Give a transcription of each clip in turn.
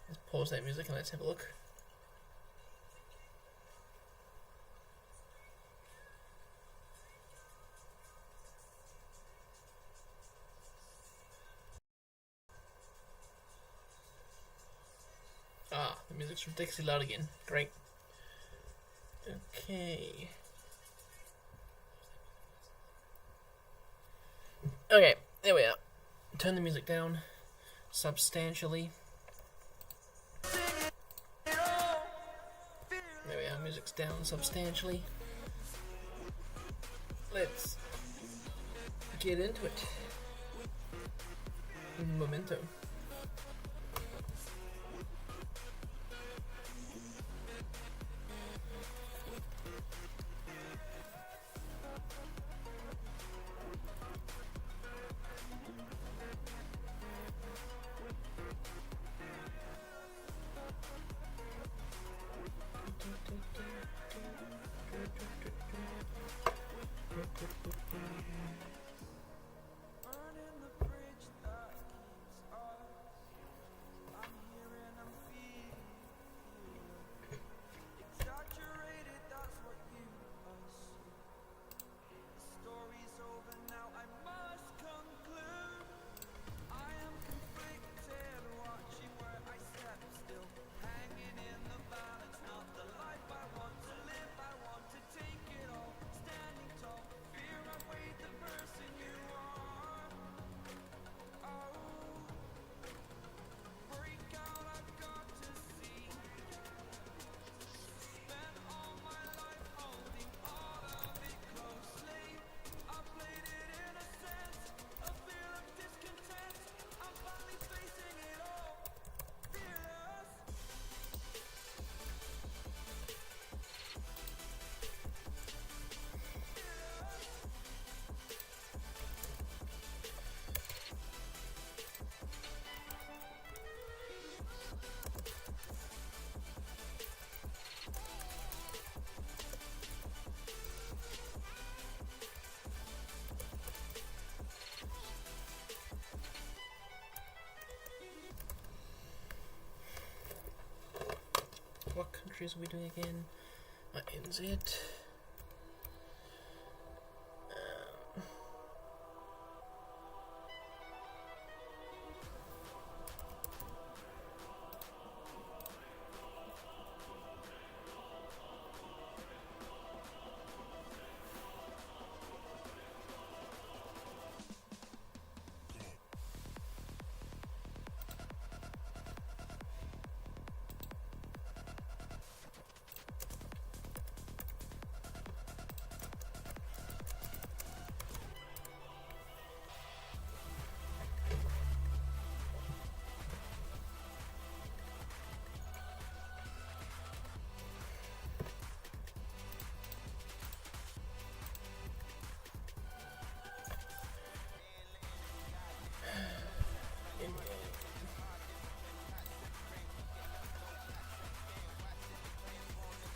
Let's pause that music and let's have a look. Ah, the music's ridiculously loud again. Great. Okay. Okay, there we are. Turn the music down substantially. There we are, music's down substantially. Let's get into it. Memento. What countries are we doing again? NZ.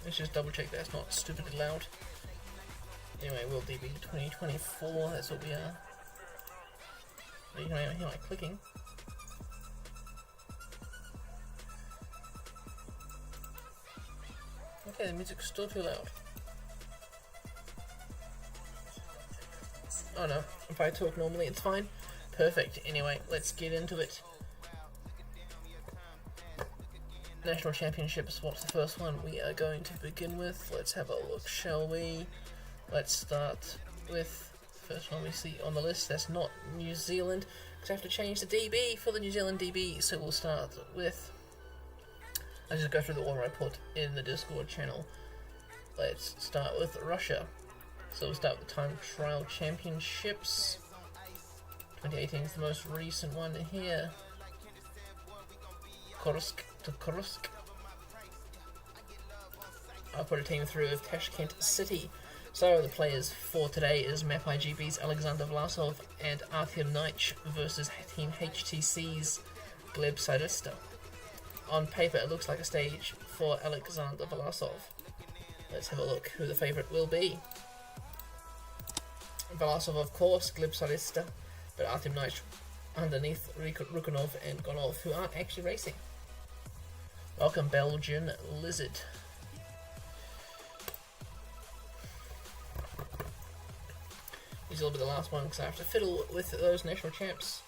Let's just double check that's not stupidly loud. Anyway, World DB 2024, that's what we are. You can hear my clicking. Okay, the music's still too loud. Oh no, if I talk normally it's fine. Perfect. Anyway, let's get into it. National Championships, what's the first one we are going to begin with? Let's have a look, shall we? Let's start with the first one we see on the list. That's not New Zealand, because I have to change the DB for the New Zealand DB, so we'll start with... I'll just go through the order I put in the Discord channel. Let's start with Russia. So we'll start with Time Trial Championships. 2018 is the most recent one here. Kursk to Kursk. I put a team through of Tashkent City. So the players for today is MapIGB's Alexander Vlasov and Artyom Nich versus Team HTC's Gleb Sidista. On paper it looks like a stage for Alexander Vlasov. Let's have a look who the favourite will be. Vlasov, of course, Gleb Sarista, but Artem Knight underneath Rukunov and Gonov, who aren't actually racing. Welcome, Belgian Lizard. These will be the last one because I have to fiddle with those national champs.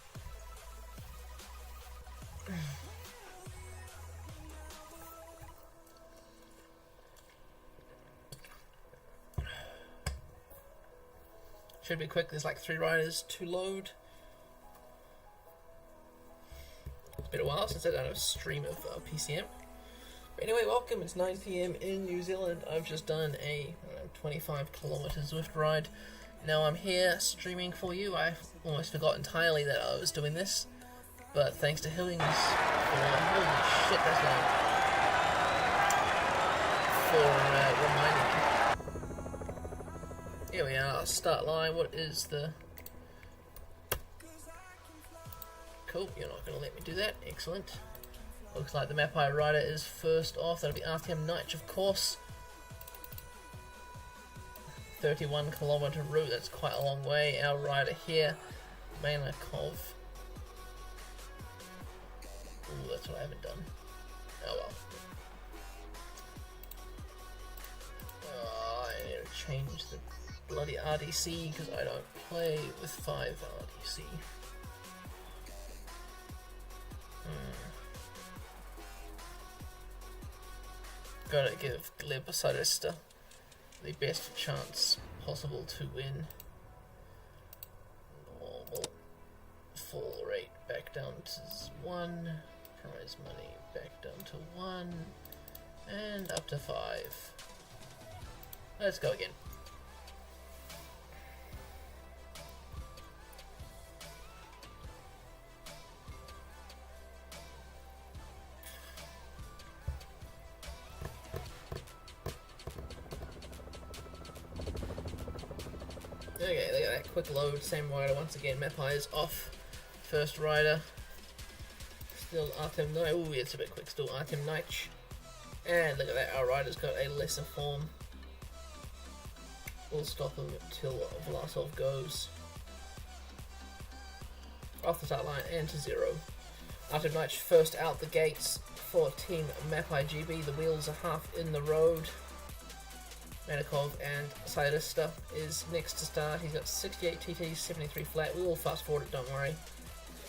Should be quick, there's like 3 riders to load. It's been a while since I've done a stream of PCM. But anyway, welcome, it's 9 PM in New Zealand. I've just done a 25-kilometer Zwift ride. Now I'm here streaming for you. I almost forgot entirely that I was doing this. But thanks to Hillings holy shit, that's long. For reminding me. Here we are, start line. What is the... Cool, you're not going to let me do that. Excellent. Looks like the Mapai rider is first off. That'll be Artem Knight, of course. 31-kilometer route, that's quite a long way. Our rider here, Manakov. Ooh, that's what I haven't done. Oh well. I need to change the bloody RDC because I don't play with 5 RDC. Gotta give Gleb Sarista the best chance possible to win. Normal fall rate back down to 1. Prize money back down to 1. And up to 5. Let's go again. Okay, look at that quick load, same rider once again. Mapai is off. First rider. Still Artem Knight. Ooh, it's a bit quick still. Artem Knight. And look at that, our rider's got a lesser form. We'll stop him till Vlasov goes. Off the start line and to 0. Artem Knight first out the gates for Team Mapai GB. The wheels are half in the road. Manakov and Sairista is next to start. He's got 68 TT, 73 flat. We will fast forward it, don't worry.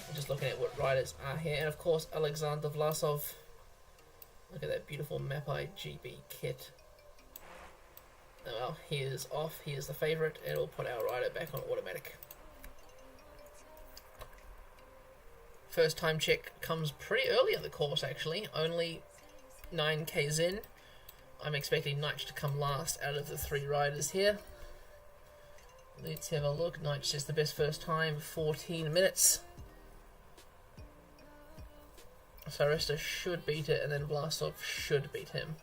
I'm just looking at what riders are here. And of course, Alexander Vlasov. Look at that beautiful Mapai GB kit. Well, he is off. He is the favourite, and we'll put our rider back on automatic. First time check comes pretty early in the course, actually. Only 9k's in. I'm expecting Knight to come last out of the 3 riders here. Let's have a look. Knight says the best first time, 14 minutes. Sarista should beat it, and then Vlasov should beat him.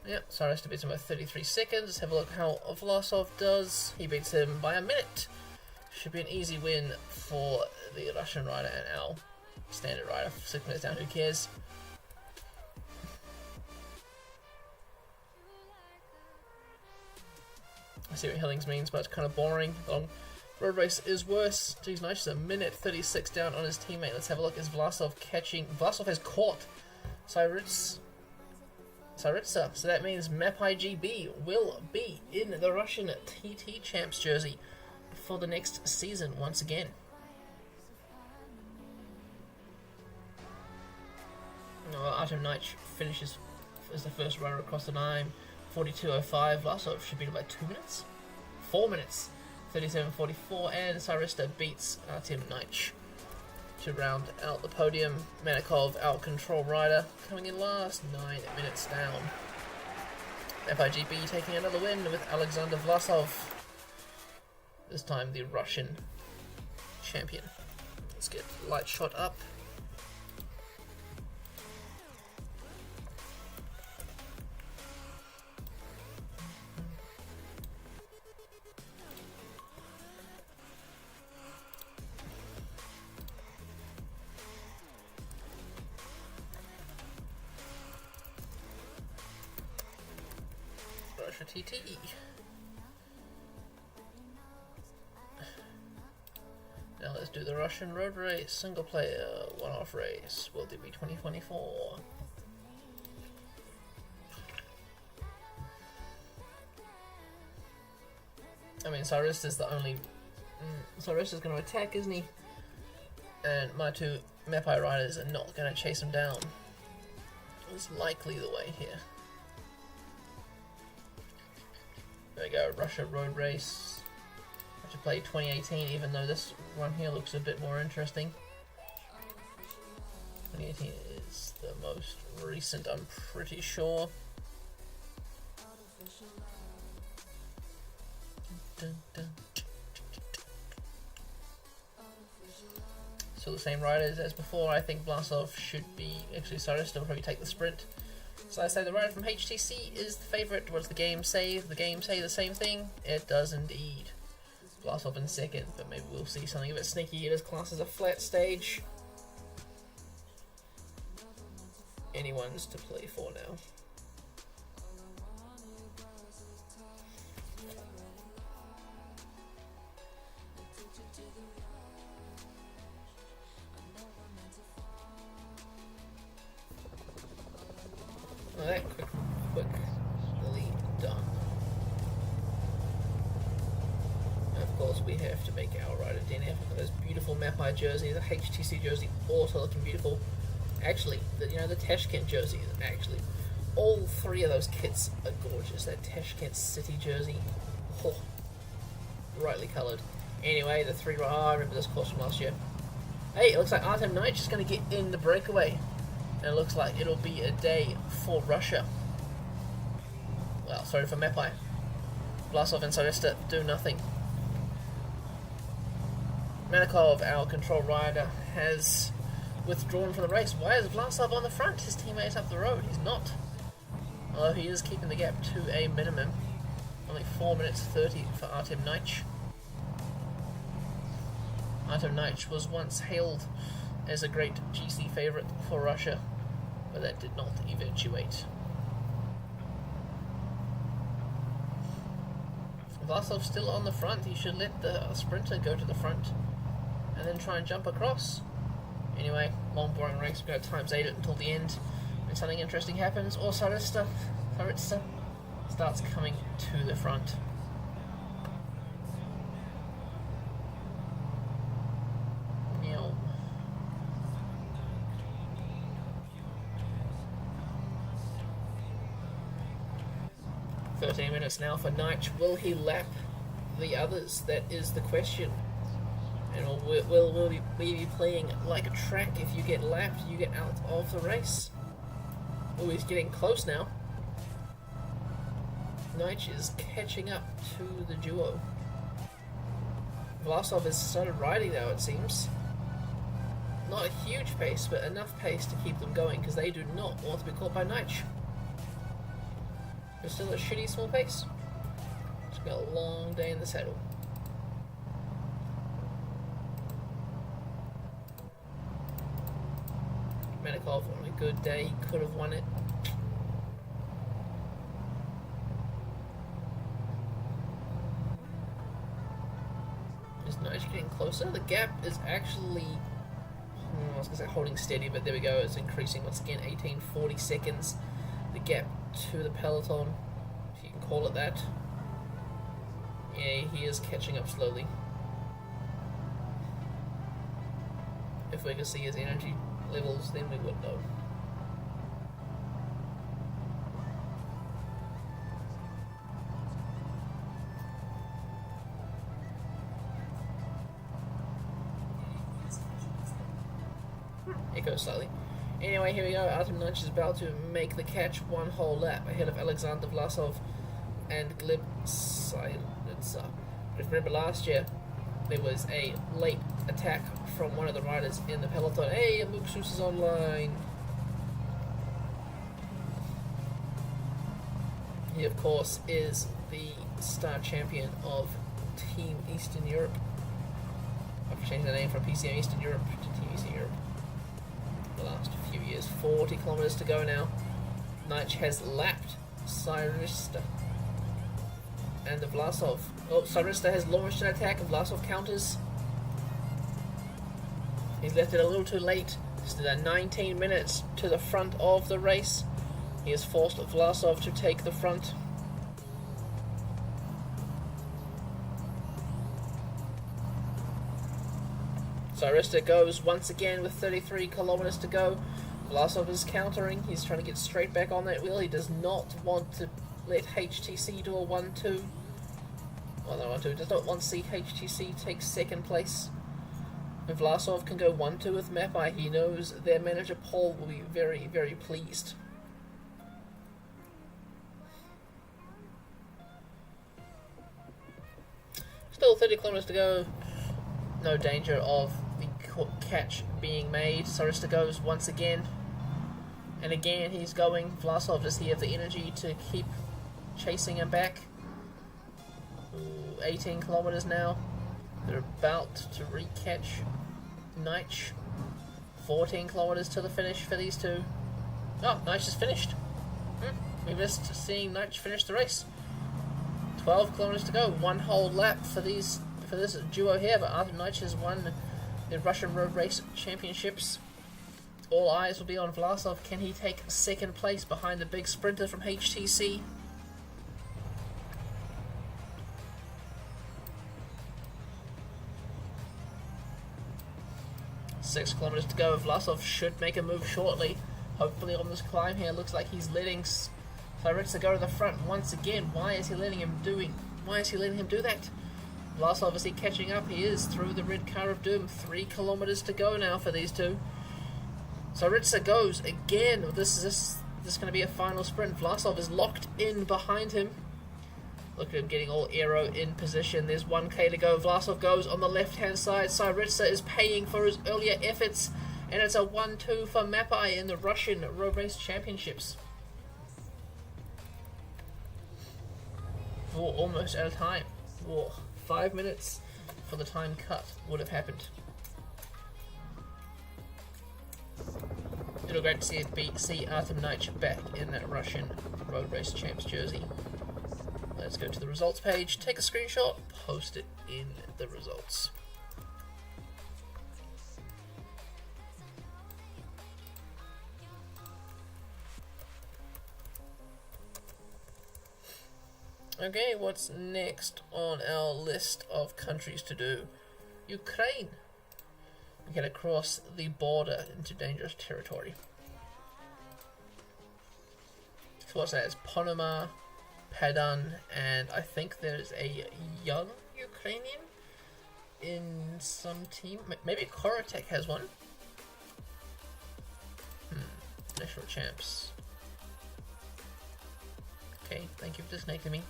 Yep, Sarista beats him by 33 seconds. Let's have a look how Vlasov does. He beats him by a minute. Should be an easy win for the Russian rider and our standard rider. 6 minutes down, who cares? I see what Hillings means, but it's kind of boring. Long road race is worse. Geez, Knight is a minute 36 down on his teammate. Let's have a look. Is Vlasov catching? Vlasov has caught Saritsa. So that means Mapai GB will be in the Russian TT Champs jersey for the next season once again. Artem Knight finishes as the first runner across the line. 42.05. Vlasov should beat him by 2 minutes. 4 minutes. 37.44. And Sarista beats Artem Knight to round out the podium. Manakov, our control rider, coming in last. 9 minutes down. FIGB taking another win with Alexander Vlasov. This time the Russian champion. Let's get light shot up. Russia TT. let's do the Russian road race, single player, one-off race, World DB 2024. I mean, Cyrus is the only... Cyrus is going to attack, isn't he? And my two Mapai riders are not going to chase him down. It's likely the way here. There we go, Russia road race. I should play 2018, even though this one here looks a bit more interesting. 2018 is the most recent, I'm pretty sure. Dun, dun. Still the same riders as before. I think Blasov should be, actually Cyrus will probably take the sprint. So I say the rider from HTC is the favourite. What does the game say? The game say the same thing? It does indeed. Blasov in second, but maybe we'll see something a bit sneaky. It is classed as a flat stage. Anyone's to play for now. Well, that quickly done. And of course, we have to make our rider DNF with those beautiful Mapai jerseys. The HTC jersey also looking beautiful. Actually, the Tashkent jersey, actually, all three of those kits are gorgeous. That Tashkent City jersey, oh, brightly coloured. Anyway, the three. I remember this course from last year. Hey, it looks like Artem Knight is going to get in the breakaway. And it looks like it'll be a day for Russia. Well, sorry for Mapai. Blasov and Sarista do nothing. Manikov, our control rider, has withdrawn from the race. Why is Vlasov on the front? His teammate's up the road. He's not. Although he is keeping the gap to a minimum. Only 4 minutes 30 for Artem Knight. Artem Knight was once hailed as a great GC favourite for Russia, but that did not eventuate. Vlasov's still on the front. He should let the sprinter go to the front and then try and jump across. Anyway, long boring race. We're going to times 8 it until the end. When something interesting happens, or Saritsa starts coming to the front. Meow. 13 minutes now for Knight. Will he lap the others? That is the question. And will we be playing like a track? If you get lapped, you get out of the race. Oh, he's getting close now. Knight is catching up to the duo. Vlasov has started riding though, it seems. Not a huge pace, but enough pace to keep them going, because they do not want to be caught by Knight. It's still a shitty small pace. It's got a long day in the saddle. Manikov on a good day, he could have won it. Is Knight getting closer? The gap is actually, I was going to say holding steady, but there we go, it's increasing once again, 18-40 seconds. The gap to the peloton, if you can call it that. Yeah, he is catching up slowly. If we could see his energy levels, then we would know. Echo slightly. Anyway, here we go. Artem Knight is about to make the catch one whole lap ahead of Alexander Vlasov and Gleb Silitsa. If you remember last year, there was a late attack from one of the riders in the peloton. Hey, Muxus is online. He, of course, is the star champion of Team Eastern Europe. I've changed the name from PCM Eastern Europe to Team Eastern Europe. The last few years. 40 kilometers to go now. Knight has lapped Cyrista and the Vlasov. Oh, Cyrista has launched an attack and Vlasov counters. He's left it a little too late. Still at 19 minutes to the front of the race. He has forced Vlasov to take the front. Cyrista goes once again with 33 kilometers to go. Vlasov is countering. He's trying to get straight back on that wheel. He does not want to let HTC do a 1-2. Well, no, 1-2. Does not want to see HTC take second place. If Vlasov can go 1-2 with Mapai, he knows their manager Paul will be very, very pleased. Still 30 kilometers to go. No danger of the catch being made. Cyrista goes once again. And again he's going. Vlasov, does he have the energy to keep chasing him back? Ooh, 18 kilometers now. They're about to re-catch Nitsch. 14 kilometers to the finish for these two. Oh, Nitsch is finished. We missed seeing Nitsch finish the race. 12 kilometers to go. One whole lap for this duo here, but Artem Nitsch has won the Russian Road Race Championships. All eyes will be on Vlasov. Can he take second place behind the big sprinter from HTC? Six kilometers to go. Vlasov should make a move shortly. Hopefully on this climb here. Looks like he's letting Cyrista go to the front once again. Why is he letting him do that? Vlasov, is he catching up? He is through the red car of doom. 3 kilometers to go now for these two. Cyrista goes again. This is going to be a final sprint. Vlasov is locked in behind him. Look at him getting all aero in position. There's 1k to go. Vlasov goes on the left-hand side. Cyrista is paying for his earlier efforts. And it's a 1-2 for Mapai in the Russian Road Race Championships. Oh, almost out of time. Oh, 5 minutes for the time cut would have happened. It'll be great to see Artem Nitsch back in that Russian Road Race Champs jersey. Let's go to the results page, take a screenshot, post it in the results. Okay, what's next on our list of countries to do? Ukraine. We get across the border into dangerous territory. So what's that? It's Ponoma, Padan, and I think there's a young Ukrainian in some team. Maybe Korotek has one. National champs. Okay, thank you for disconnecting me.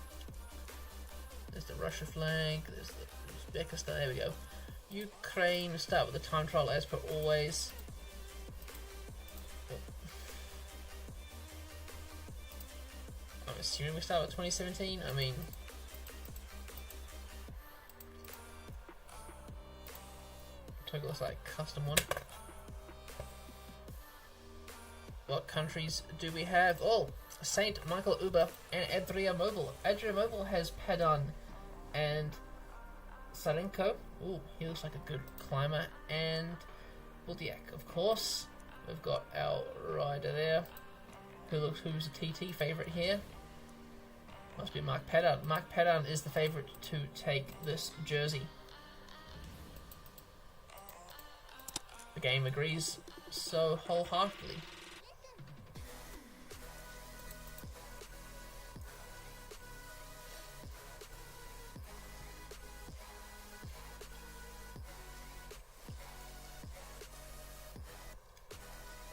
There's the Russia flag, there's the Uzbekistan, there we go. Ukraine, start with the time trial as per always. I'm assuming we start with 2017, I mean... Toggle looks like custom one. What countries do we have? Oh, Saint Michael Uber and Adria Mobile. Adria Mobile has Padan and Sarenko. Ooh, he looks like a good climber. And Buldiak, of course. We've got our rider there, who's a TT favourite here. Must be Mark Padan. Mark Padan is the favourite to take this jersey. The game agrees so wholeheartedly.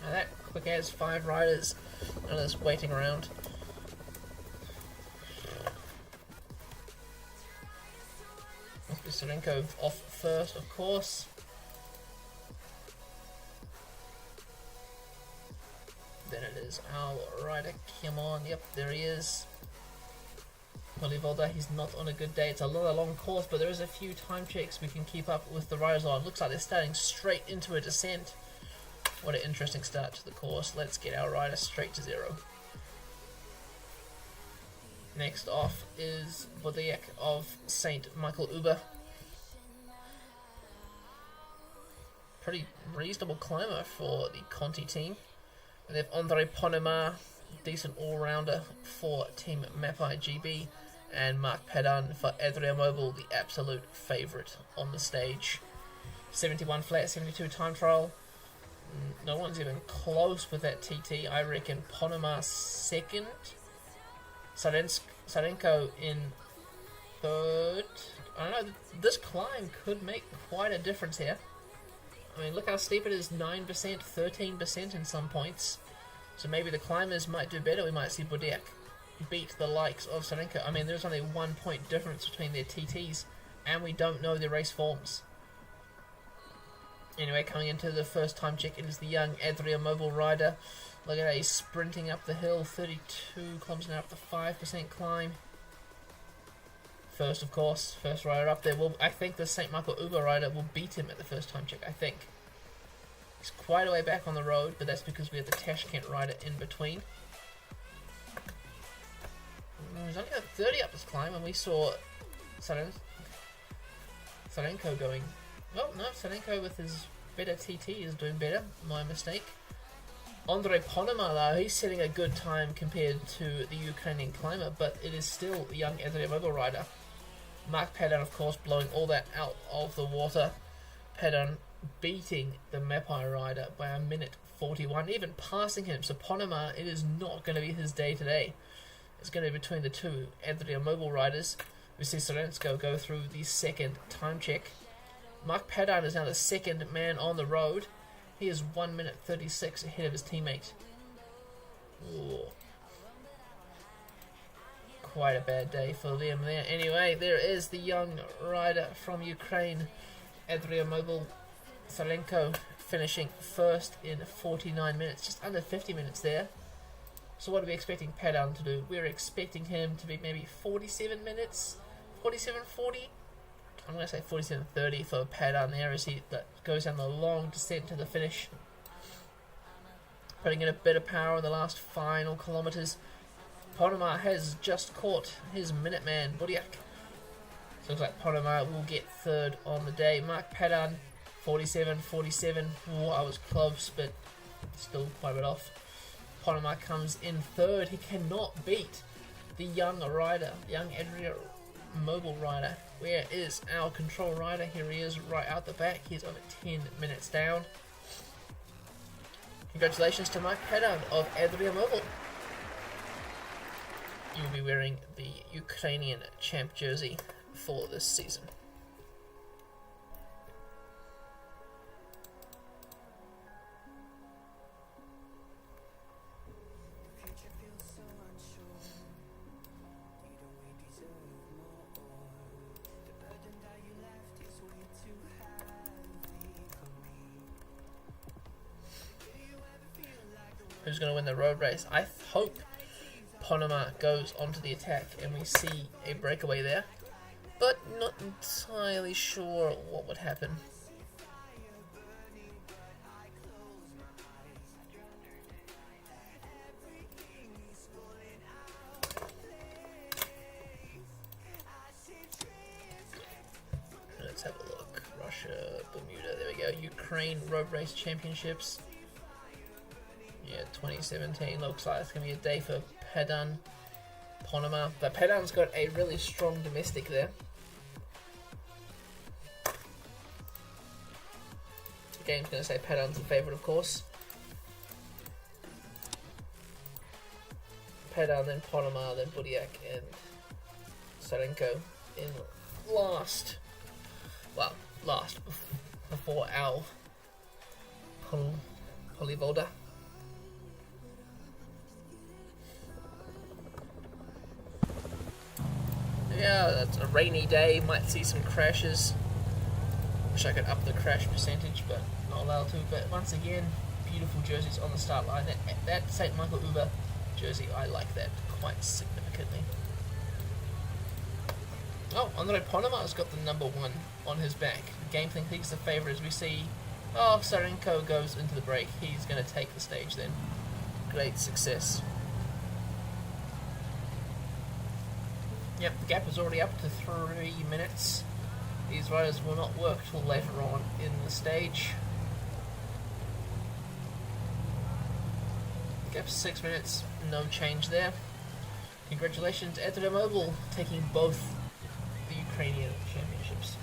Now that quick as 5 riders and just waiting around. Must be Sarenko off first, of course. Then it is our rider, come on, yep, there he is. Polivolda, he's not on a good day. It's a long course, but there is a few time checks we can keep up with the riders on. Looks like they're starting straight into a descent. What an interesting start to the course. Let's get our rider straight to 0. Next off is Bodek of St. Michael Uber. pretty reasonable climber for the Conti team. And they have Andre Ponema, decent all-rounder for Team Mapai GB, and Mark Padan for Adria Mobile, the absolute favourite on the stage. 71 flat, 72 time trial. No one's even close with that TT. I reckon Ponema second, Sarenko in third. I don't know, this climb could make quite a difference here. I mean, look how steep it is, 9%, 13% in some points. So maybe the climbers might do better. We might see Budiak beat the likes of Sarenko. I mean, there's only 1 point difference between their TTs, and we don't know their race forms. Anyway, coming into the first time check, it is the young Adria Mobile rider. Look at that, he's sprinting up the hill, 32 kilometers an hour up the 5% climb. First, of course, first rider up there. I think the St. Michael Uber rider will beat him at the first time check, I think. He's quite a way back on the road, but that's because we have the Tashkent rider in between. He's only got 30 up this climb, and we saw Sarenko going... Well, no, Sarenko with his better TT is doing better. My mistake. Andre Ponema, though, he's setting a good time compared to the Ukrainian climber, but it is still the young Adria Mobile rider. Mark Padan, of course, blowing all that out of the water. Padan beating the Mapai rider by a minute 41, even passing him. So Ponema, it is not going to be his day today. It's going to be between the two Adria Mobile riders. We see Sarenko go through the second time check. Mark Padan is now the second man on the road. He is 1 minute 36 ahead of his teammate. Ooh. Quite a bad day for them there. Anyway, there is the young rider from Ukraine, Adria Mobile, Sarenko, finishing first in 49 minutes, just under 50 minutes there. So what are we expecting Padan to do? We're expecting him to be maybe 47 minutes, 47:40. I'm going to say 47:30 for Padan there as he goes down the long descent to the finish. Putting in a bit of power in the last final kilometres. Ponema has just caught his Minuteman, Budiak. So looks like Ponema will get third on the day. Mark Padan, 47:47. Oh, I was close, but still quite a bit off. Ponema comes in third. He cannot beat the young rider, young Adria Mobile rider. Where is our control rider? Here he is, right out the back. He's over 10 minutes down. Congratulations to Mike Padan of Adria Mobile. You'll be wearing the Ukrainian champ jersey for this season. Who's going to win the road race? I hope Ponema goes onto the attack and we see a breakaway there, but not entirely sure what would happen. Let's have a look. Russia, Bermuda, there we go. Ukraine Road Race Championships. Yeah, 2017 looks like it's going to be a day for Padan, Ponema. But Padan's got a really strong domestic there. The game's going to say Padan's the favourite, of course. Padan, then Ponema, then Budiak, and Sarenko in last. Well, last before our Polivoda. Yeah, that's a rainy day, might see some crashes. Wish I could up the crash percentage, but not allowed to. But once again, beautiful jerseys on the start line. That St. Michael Uber jersey, I like that quite significantly. Oh, Andre Ponema's got the number 1 on his back. Game thinks he's the favourite as we see. Oh, Sarenko goes into the break. He's going to take the stage then. Great success. Yep, the gap is already up to 3 minutes. These riders will not work till later on in the stage. Gap's 6 minutes, no change there. Congratulations, Mobile, taking both the Ukrainian championships.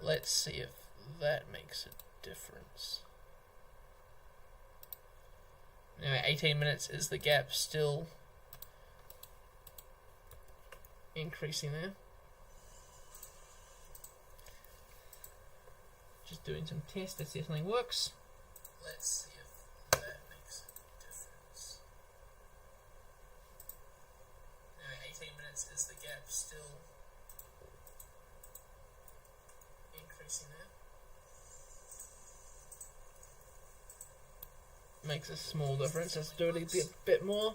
Let's see if that makes a difference. Anyway, 18 minutes is the gap, still increasing there. Just doing some tests to see if something works. Let's see if that makes a difference. Anyway, 18 minutes is the gap, still increasing there. Makes a small difference. Let's do it a bit more.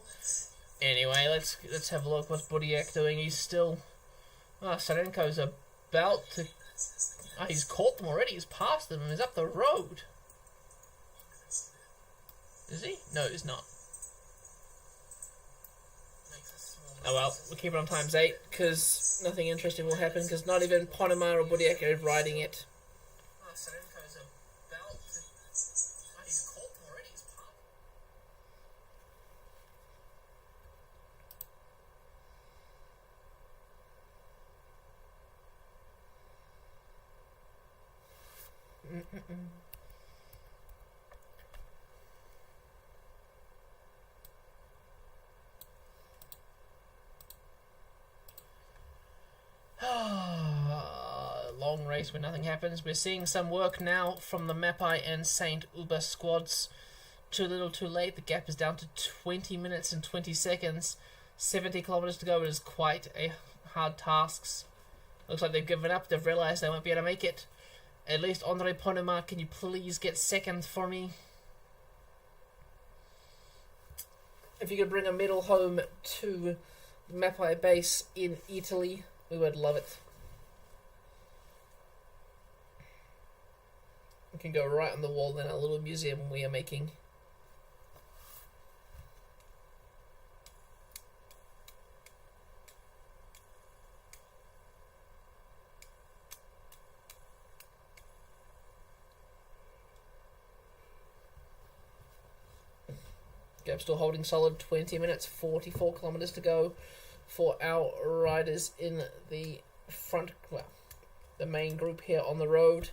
Anyway, let's have a look. What's Budiak doing? He's still. Sarenko's about to. He's caught them already. He's passed them and he's up the road. Is he? No, he's not. Oh well, we'll keep it on ×8 because nothing interesting will happen because not even Ponemar or Budiak are riding it. Long race where nothing happens. We're seeing some work now from the Mapai and Saint Uber squads. Too little too late. The gap is down to 20 minutes and 20 seconds. 70 kilometers to go. It is quite a hard task. Looks like they've given up. They've realized they won't be able to make it. At least Andre Ponemar, can you please get second for me? If you could bring a medal home to Mapai base in Italy, we would love it. We can go right on the wall in our little museum we are making. Gap still holding solid, 20 minutes, 44 kilometers to go for our riders in the front, well, the main group here on the road.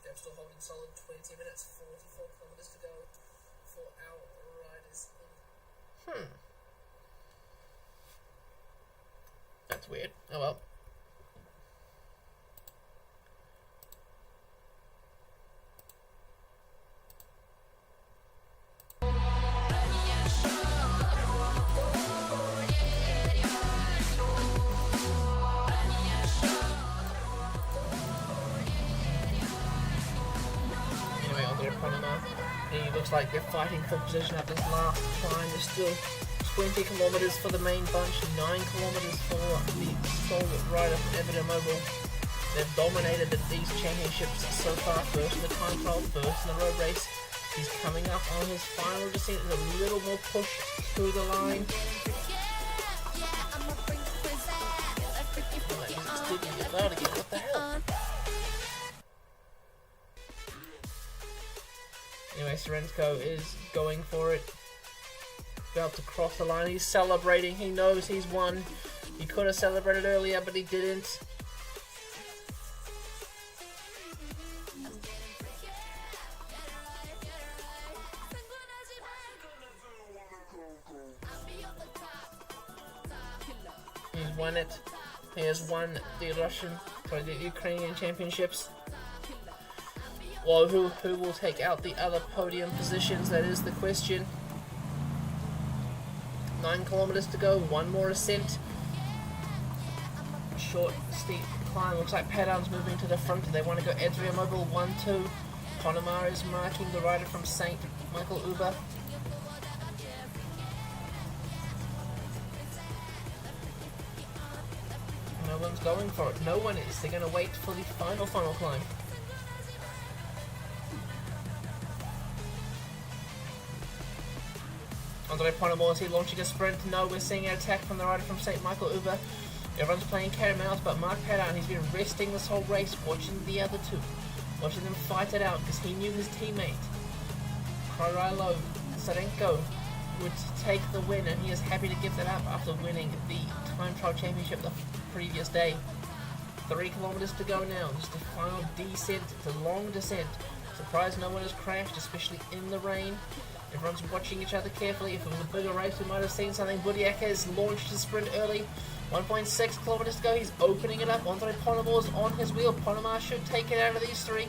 Gap still holding solid, 20 minutes, 44 kilometers to go for our riders in... That's weird. Oh well. It looks like they're fighting for position at this last climb. There's still 20 kilometers for the main bunch, 9 kilometers for the sole rider from Mobile. They've dominated these championships so far. First in the time trial, first in the road race. He's coming up on his final descent with a little more push through the line. What the hell? Anyway, Sarenko is going for it. About to cross the line. He's celebrating. He knows he's won. He could have celebrated earlier, but he didn't. He's won it. He has won the the Ukrainian championships. Well, who will take out the other podium positions? That is the question. 9 kilometers to go, one more ascent. short, steep climb. Looks like Padan's moving to the front and they want to go Ezreal Mobile 1-2. Ponamar is marking the rider from St. Michael Uber. No one's going for it. No one is. They're going to wait for the final climb. Andre Ponamor, is he launching a sprint? No, we're seeing an attack from the rider from St. Michael Uber. Everyone's playing cat and mouse, but Mark Padan, he's been resting this whole race, watching the other two. Watching them fight it out, because he knew his teammate, Kryllo Sarenko, would take the win, and he is happy to give that up after winning the Time Trial Championship the previous day. 3 kilometers to go now, just the final descent. It's a long descent. Surprised no one has crashed, especially in the rain. Everyone's watching each other carefully. If it was a bigger race, we might have seen something. Budiak has launched his sprint early. 1.6 kilometers to go. He's opening it up. Andre Ponamor's on his wheel. Ponamar should take it out of these 3.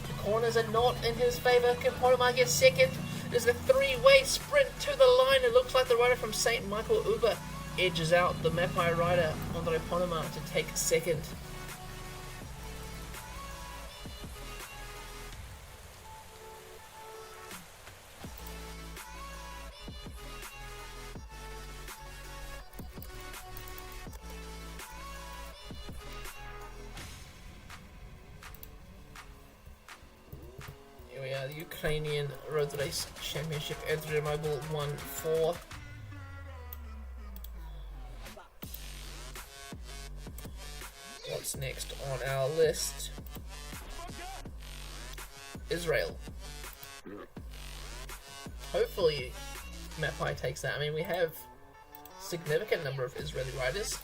The corners are not in his favor. Can Ponamar get second? There's a 3-way sprint to the line. It looks like the rider from St. Michael Uber edges out the Mapai rider, Andre Ponamar, to take second. Here we are, the Ukrainian Road Race Championship, Ezreal Mobile 1-4. What's next on our list? Israel. Hopefully Mapai takes that. I mean, we have a significant number of Israeli riders.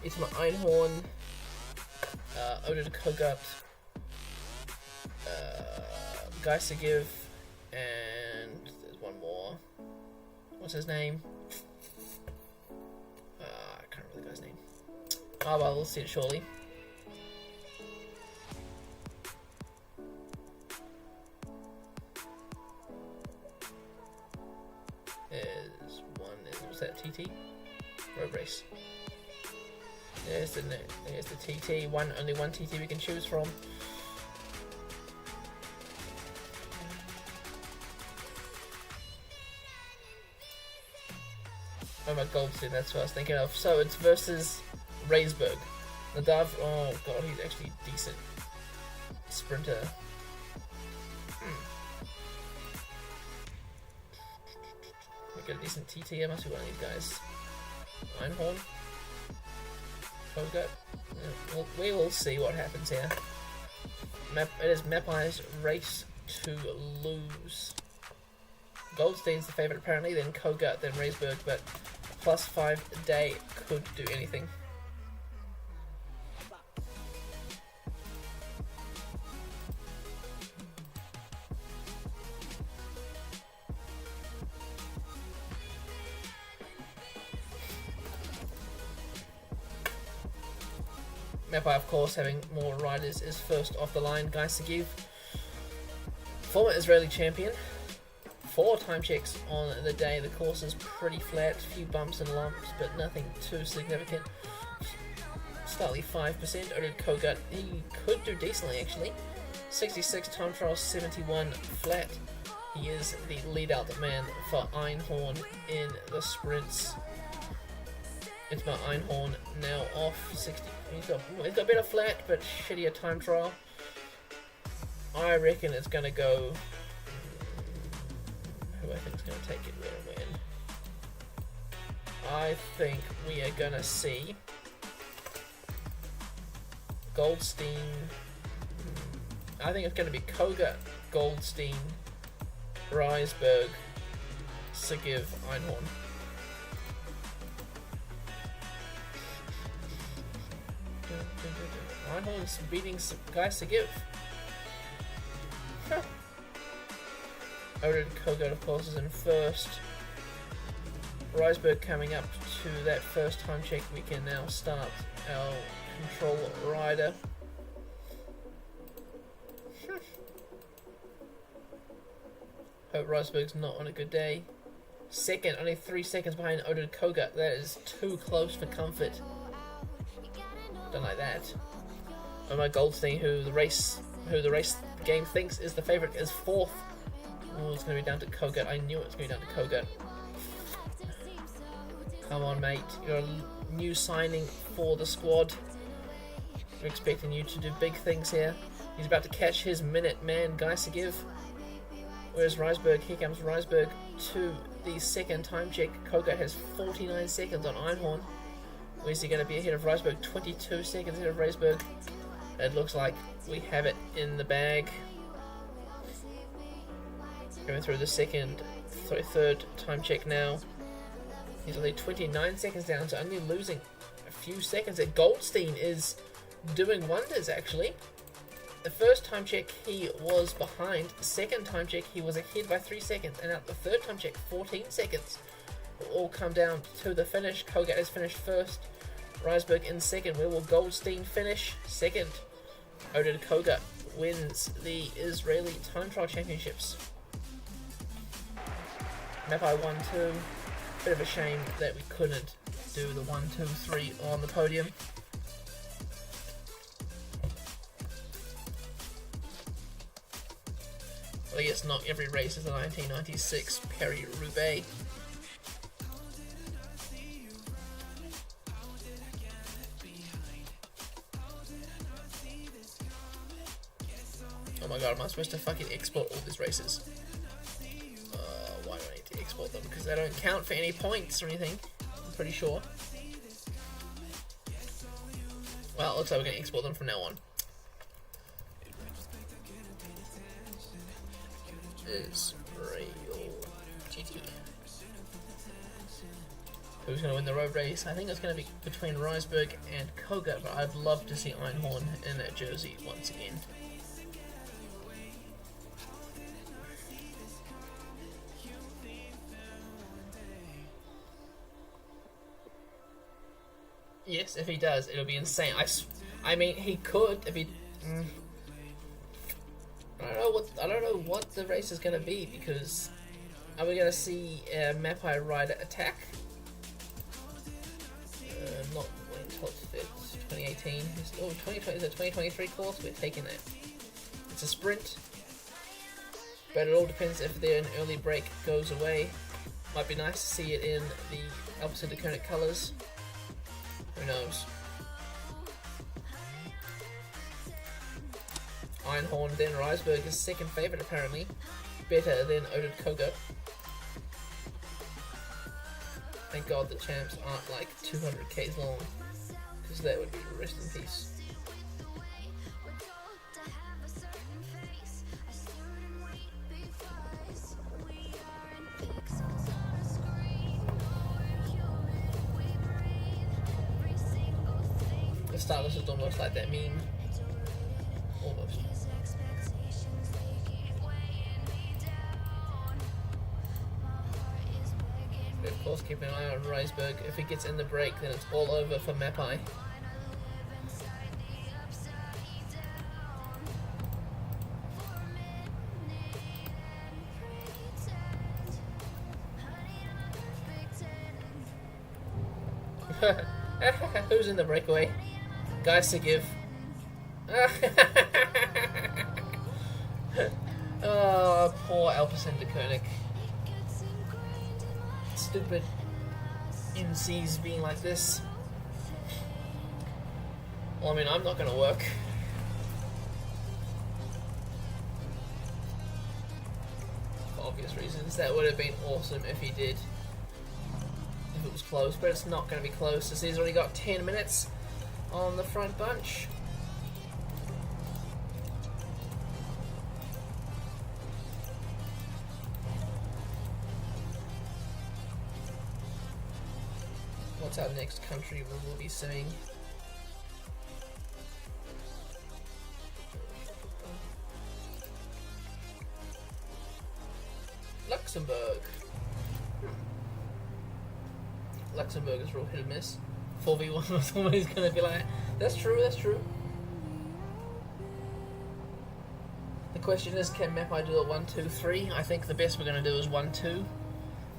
Itma Einhorn, Odin Kogut, Guy Sigiv, and there's one more. What's his name? I can't remember the guy's name. Oh well, we'll see it shortly. There's one. Was that TT? Road race. There's the TT. Only one TT we can choose from. Oh, my Goldstein, that's what I was thinking of. So it's versus Raisberg. Nadav, oh god, he's actually decent. Sprinter. We got a decent TT, it must be one of these guys. Einhorn. Kogut. Yeah, we will see what happens here. It is Mapai's race to lose. Goldstein's the favourite apparently, then Kogut, then Raisberg, but +5 day could do anything. Mapai, of course, having more riders, is first off the line. Guy Sigiv, former Israeli champion. 4 time checks on the day. The course is pretty flat, a few bumps and lumps, but nothing too significant. Slightly 5%. Odin Kogut, he could do decently actually. 66 time trial, 71 flat. He is the lead out man for Einhorn in the sprints. It's my Einhorn now off 60. He's got a bit of flat, but shittier time trial. I reckon it's gonna go. Who I think is going to take it win and win. I think we are going to see Goldstein. I think it's going to be Kogut, Goldstein, Raisberg, Sigiv, Einhorn. Einhorn's beating Guy Sigiv. Huh. Odin Kogut, of course, is in first. Raisberg coming up to that first time check. We can now start our control rider. Hope Raisberg's not on a good day. Second, only 3 seconds behind Odin Kogut. That is too close for comfort. Don't like that. Omar Goldstein, who the race game thinks is the favourite, is 4th. Oh, it's going to be down to Kogut. I knew it was going to be down to Kogut. Come on, mate. You're a new signing for the squad. We're expecting you to do big things here. He's about to catch his minute man, Geisergiv. Where's Reisberg? Here comes Reisberg to the second time check. Kogut has 49 seconds on Einhorn. Where's he going to be ahead of Reisberg? 22 seconds ahead of Reisberg. It looks like we have it in the bag. Going through the third time check now. He's only 29 seconds down, so only losing a few seconds. Goldstein is doing wonders, actually. The first time check he was behind. The second time check he was ahead by 3 seconds. And at the third time check, 14 seconds. Will all come down to the finish. Kogut has finished first. Reisberg in second. Where will Goldstein finish? Second. Odin Kogut wins the Israeli Time Trial Championships. Mapai 1-2. Bit of a shame that we couldn't do the 1, 2, 3 on the podium. Well, I guess not every race is the 1996 Paris-Roubaix. Oh my god, am I supposed to fucking export all these races? Why do I need to export them? Because they don't count for any points or anything, I'm pretty sure. Well, it looks like we're going to export them from now on. Israel GT. Who's going to win the road race? I think it's going to be between Reisberg and Kogut, but I'd love to see Einhorn in that jersey once again. Yes, if he does, it'll be insane. I mean, he could if he. I don't know what the race is going to be, because are we going to see Mapai Rider attack? Not waiting until it's 2018. Oh, 2020 is a 2023 course. We're taking that. It's a sprint, but it all depends if an early break goes away. Might be nice to see it in the Alpecin-Deceuninck colours. Who knows? Einhorn, then Reisberg is second favourite apparently. Better than Odin Kogut. Thank God the champs aren't like 200 Ks long, because that would be rest in peace. The stylus is almost like that meme. Almost. Of course, keeping an eye on Reisberg. If he gets in the break, then it's all over for Mapai. Who's in the breakaway? Geisergiv. Oh, poor Alpecin-Deceuninck. Stupid MCs being like this. Well, I mean, I'm not gonna work. For obvious reasons. That would have been awesome if he did. If it was close, but it's not gonna be close. This he's already got 10 minutes on the front bunch. What's our next country we will be seeing? Luxembourg. Luxembourg is real hit and miss. 4v1 was always going to be like, that's true, that's true. The question is, can Mapai do a 1-2-3? I think the best we're going to do is 1-2.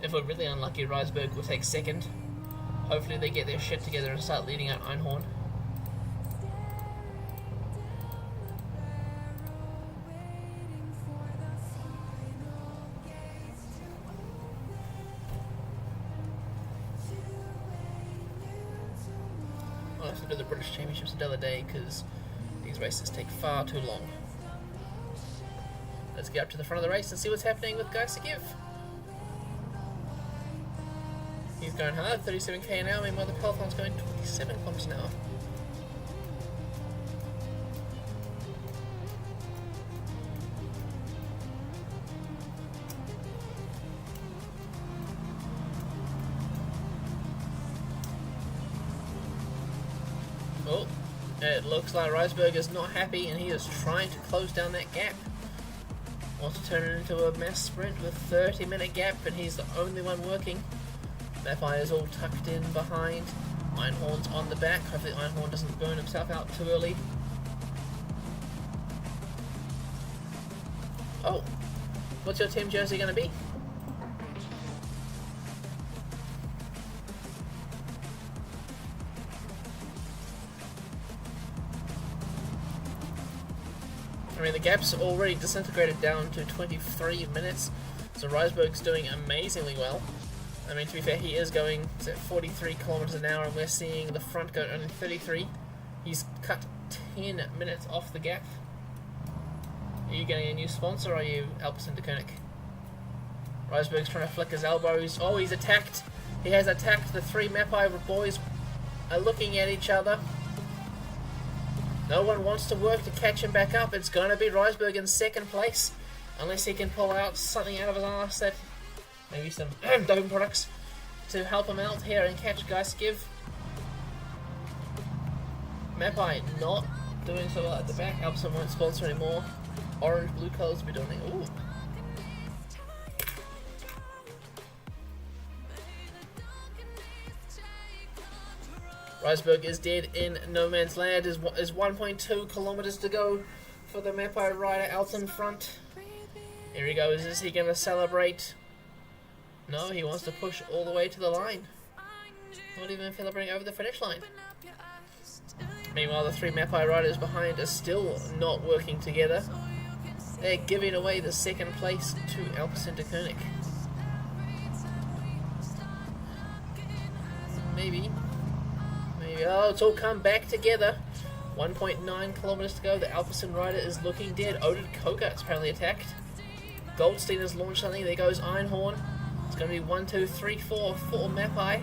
If we're really unlucky, Reisberg will take second. Hopefully they get their shit together and start leading out Einhorn. also do the British Championships another day because these races take far too long. Let's get up to the front of the race and see what's happening with Gaisagiv. He's going hard, 37k an hour, meanwhile the peloton's going 27 kilometers an hour. Oh, it looks like Rysberg is not happy and he is trying to close down that gap. Wants to turn it into a mass sprint with 30-minute gap, and he's the only one working. Mapai is all tucked in behind. Einhorn's on the back. Hopefully Einhorn doesn't burn himself out too early. Oh, what's your team jersey going to be? I mean, the gap's already disintegrated down to 23 minutes, so Rysberg's doing amazingly well. I mean, to be fair, he is going at 43 kilometers an hour, and we're seeing the front go only 33. He's cut 10 minutes off the gap. Are you getting a new sponsor, or are you Alpecin de Koenig? Rysberg's trying to flick his elbows. Oh, he's attacked. He has attacked. The three Mapai boys are looking at each other. No one wants to work to catch him back up. It's going to be Rysberg in second place, unless he can pull out something out of his arse, that maybe some doping products to help him out here and catch Gaisagiv. Mapai not doing so well at the back. Alpecin won't sponsor anymore. Orange, blue colours will be doing it. Ooh. Rysberg is dead in no man's land. Is 1.2 kilometers to go for the Mapai rider out in front. Here he goes. Is he going to celebrate? No, he wants to push all the way to the line. Not even celebrating over the finish line. Meanwhile, the three Mapai riders behind are still not working together. They're giving away the second place to Alpecin de Koenig. Maybe. Oh, it's all come back together. 1.9 kilometers to go. The Alpecin rider is looking dead. Oded Koga is apparently attacked. Goldstein has launched something. There goes Einhorn. It's going to be 1, 2, 3, 4 for Mapai.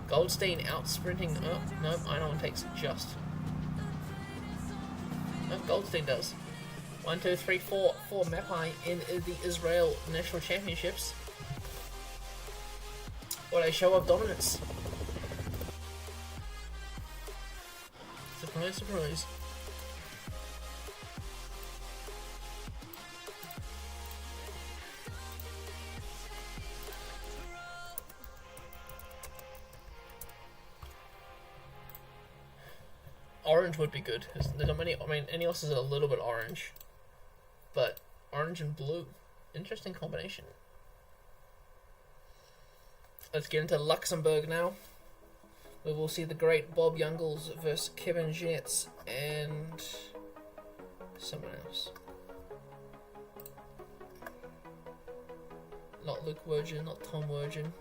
Goldstein out sprinting. Oh, no, Einhorn takes just. No, Goldstein does. 1, 2, 3, 4 for Mapai in the Israel National Championships. What a show of dominance. Surprise, surprise. Orange would be good. There's not many. I mean, Ineos is a little bit orange, but orange and blue, interesting combination. Let's get into Luxembourg now. We will see the great Bob Jungels versus Kevin Ginetz and someone else. Not Luke Wergen, not Tom Wergen.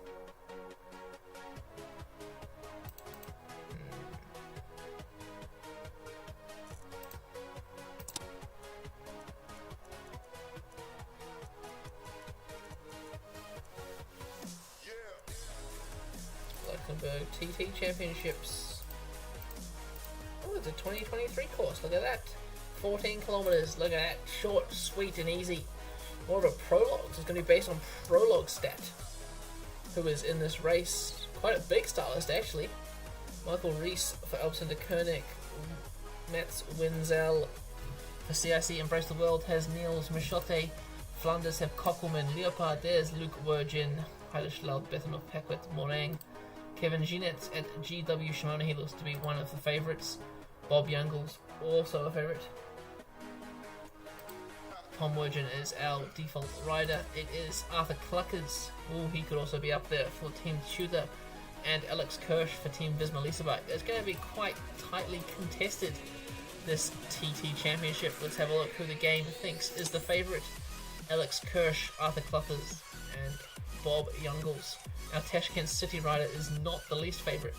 Luxembourg TT Championships. Oh, it's a 2023 course. Look at that. 14 kilometers. Look at that. Short, sweet, and easy. More of a prologue. It's going to be based on Prologue Stat, who is in this race. Quite a big stylist, actually. Michael Rees for Alpecin de Koenig. Mats Wenzel for CIC Embrace the World has Niels Michotte. Flanders have Kokkelman. Leopard, there's Luke Wergen. Heidelschlaub, Bethenhoff, Paquet, Morang. Kevin Ginetz at GW Shimano, he looks to be one of the favourites. Bob Jungels, also a favourite. Tom Wergen is our default rider. It is Arthur Cluckers. Oh, he could also be up there for Team Tudor. And Alex Kirsch for Team Visma Leasebike. It's going to be quite tightly contested, this TT Championship. Let's have a look who the game thinks is the favourite. Alex Kirsch, Arthur Cluckers, and Bob Jungels. Our Tashkent City rider is not the least favourite.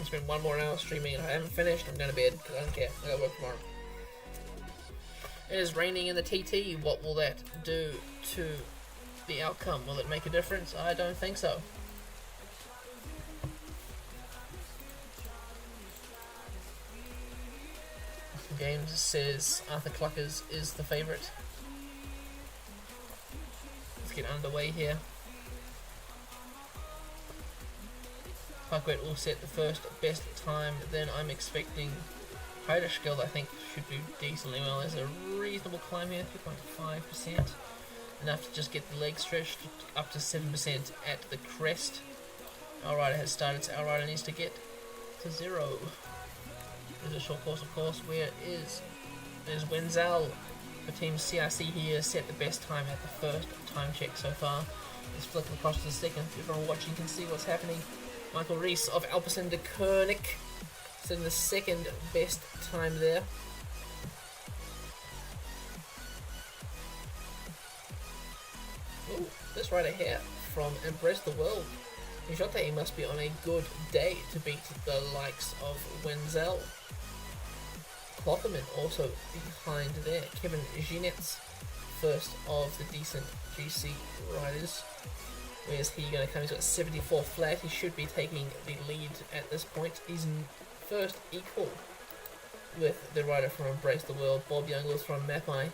I spent 1 more hour streaming and I haven't finished, I'm going to bed because I don't care. I got work tomorrow. It is raining in the TT. What will that do to the outcome? Will it make a difference? I don't think so. Games says Arthur Cluckers is the favourite. Let's get underway here. Parkwet will set the first best time, then I'm expecting Heiderskill, I think, should do decently well. There's a reasonable climb here, 3.5%. Enough to just get the leg stretched up to 7% at the crest. Outrider has started, so Outrider needs to get to 0. There's a short course, of course, where there's Wenzel. The team CRC here set the best time at the first time check so far. It's flipping across to the second. Everyone watching can see what's happening. Michael Rees of Alpecin de Koenig setting the second best time there. Ooh, this rider here from Embrace the World. He must be on a good day to beat the likes of Wenzel. Klopperman also behind there. Kevin Ginetz, first of the decent GC riders. Where's he going to come? He's got 74 flat. He should be taking the lead at this point. He's first equal with the rider from Embrace the World, Bob Youngles from Mapai.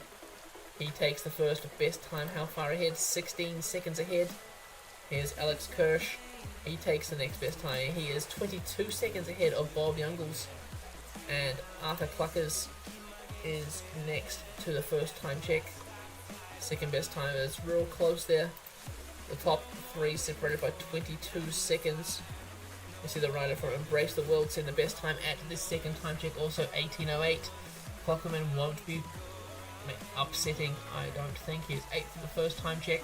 He takes the first best time. How far ahead? 16 seconds ahead. Here's Alex Kirsch. He takes the next best time. He is 22 seconds ahead of Bob Youngles. And Arthur Cluckers is next to the first time check. Second best time is real close there. The top 3 separated by 22 seconds. You see the rider from Embrace the World setting the best time at this second time check, also 18:08. Klopperman won't be upsetting, I don't think. He's 8th for the first time check.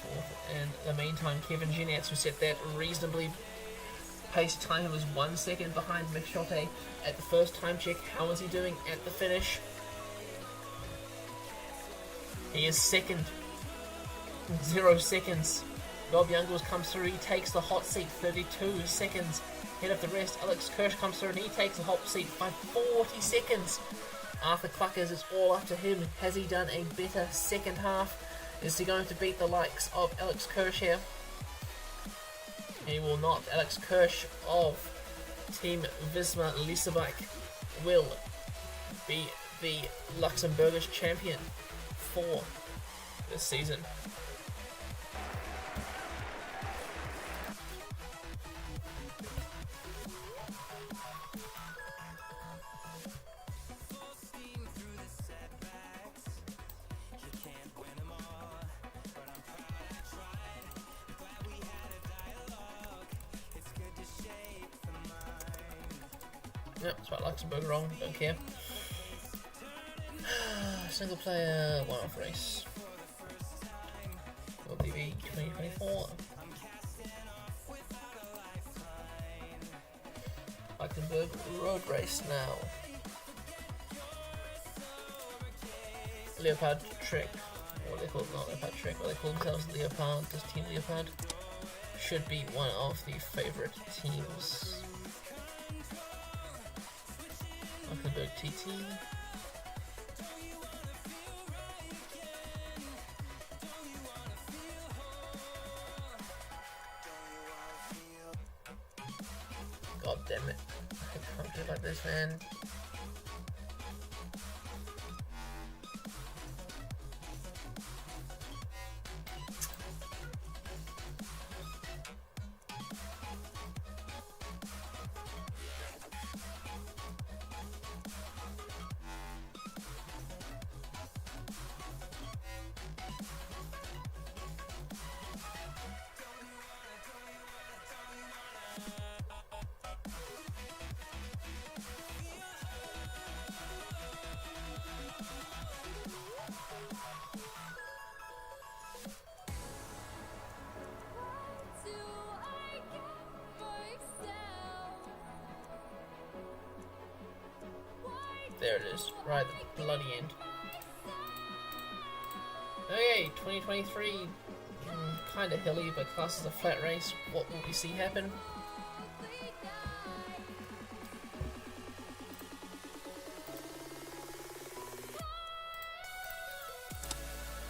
4th, and the meantime, Kevin Ginetz, who set that reasonably paced time, he was 1 second behind Michotte at the first time check. How is he doing at the finish? He is second. 0 seconds. Bob Youngles comes through, he takes the hot seat, 32 seconds ahead of the rest. Alex Kirsch comes through and he takes the hot seat by 40 seconds. Arthur Cluckers, it's all up to him. Has he done a better second half? Is he going to beat the likes of Alex Kirsch here? He will not. Alex Kirsch of Team Visma Leasebike will be the Luxembourgish champion for this season. Yep, spelled Luxembourg wrong, don't care. Single player one-off race. LPV 2024. Luxembourg road race now. Leopard Trek. What they call it, not Leopard Trek, what they call themselves, Leopard, just Team Leopard. Should be one of the favourite teams. Luxembourg TT. God damn it. I can't do like this, man. There it is, right at the bloody end. Okay, 2023, kind of hilly, but class is a flat race. What will we see happen?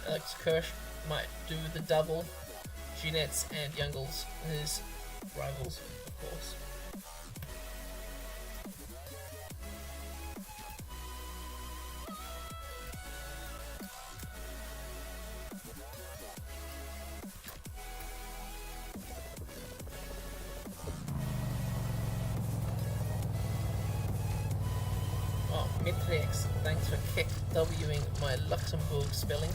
Alex Kirsch might do the double. Jeanette's and Youngles, his rivals, of course. Oh, Mitrix, thanks for kick Wing my Luxembourg spelling.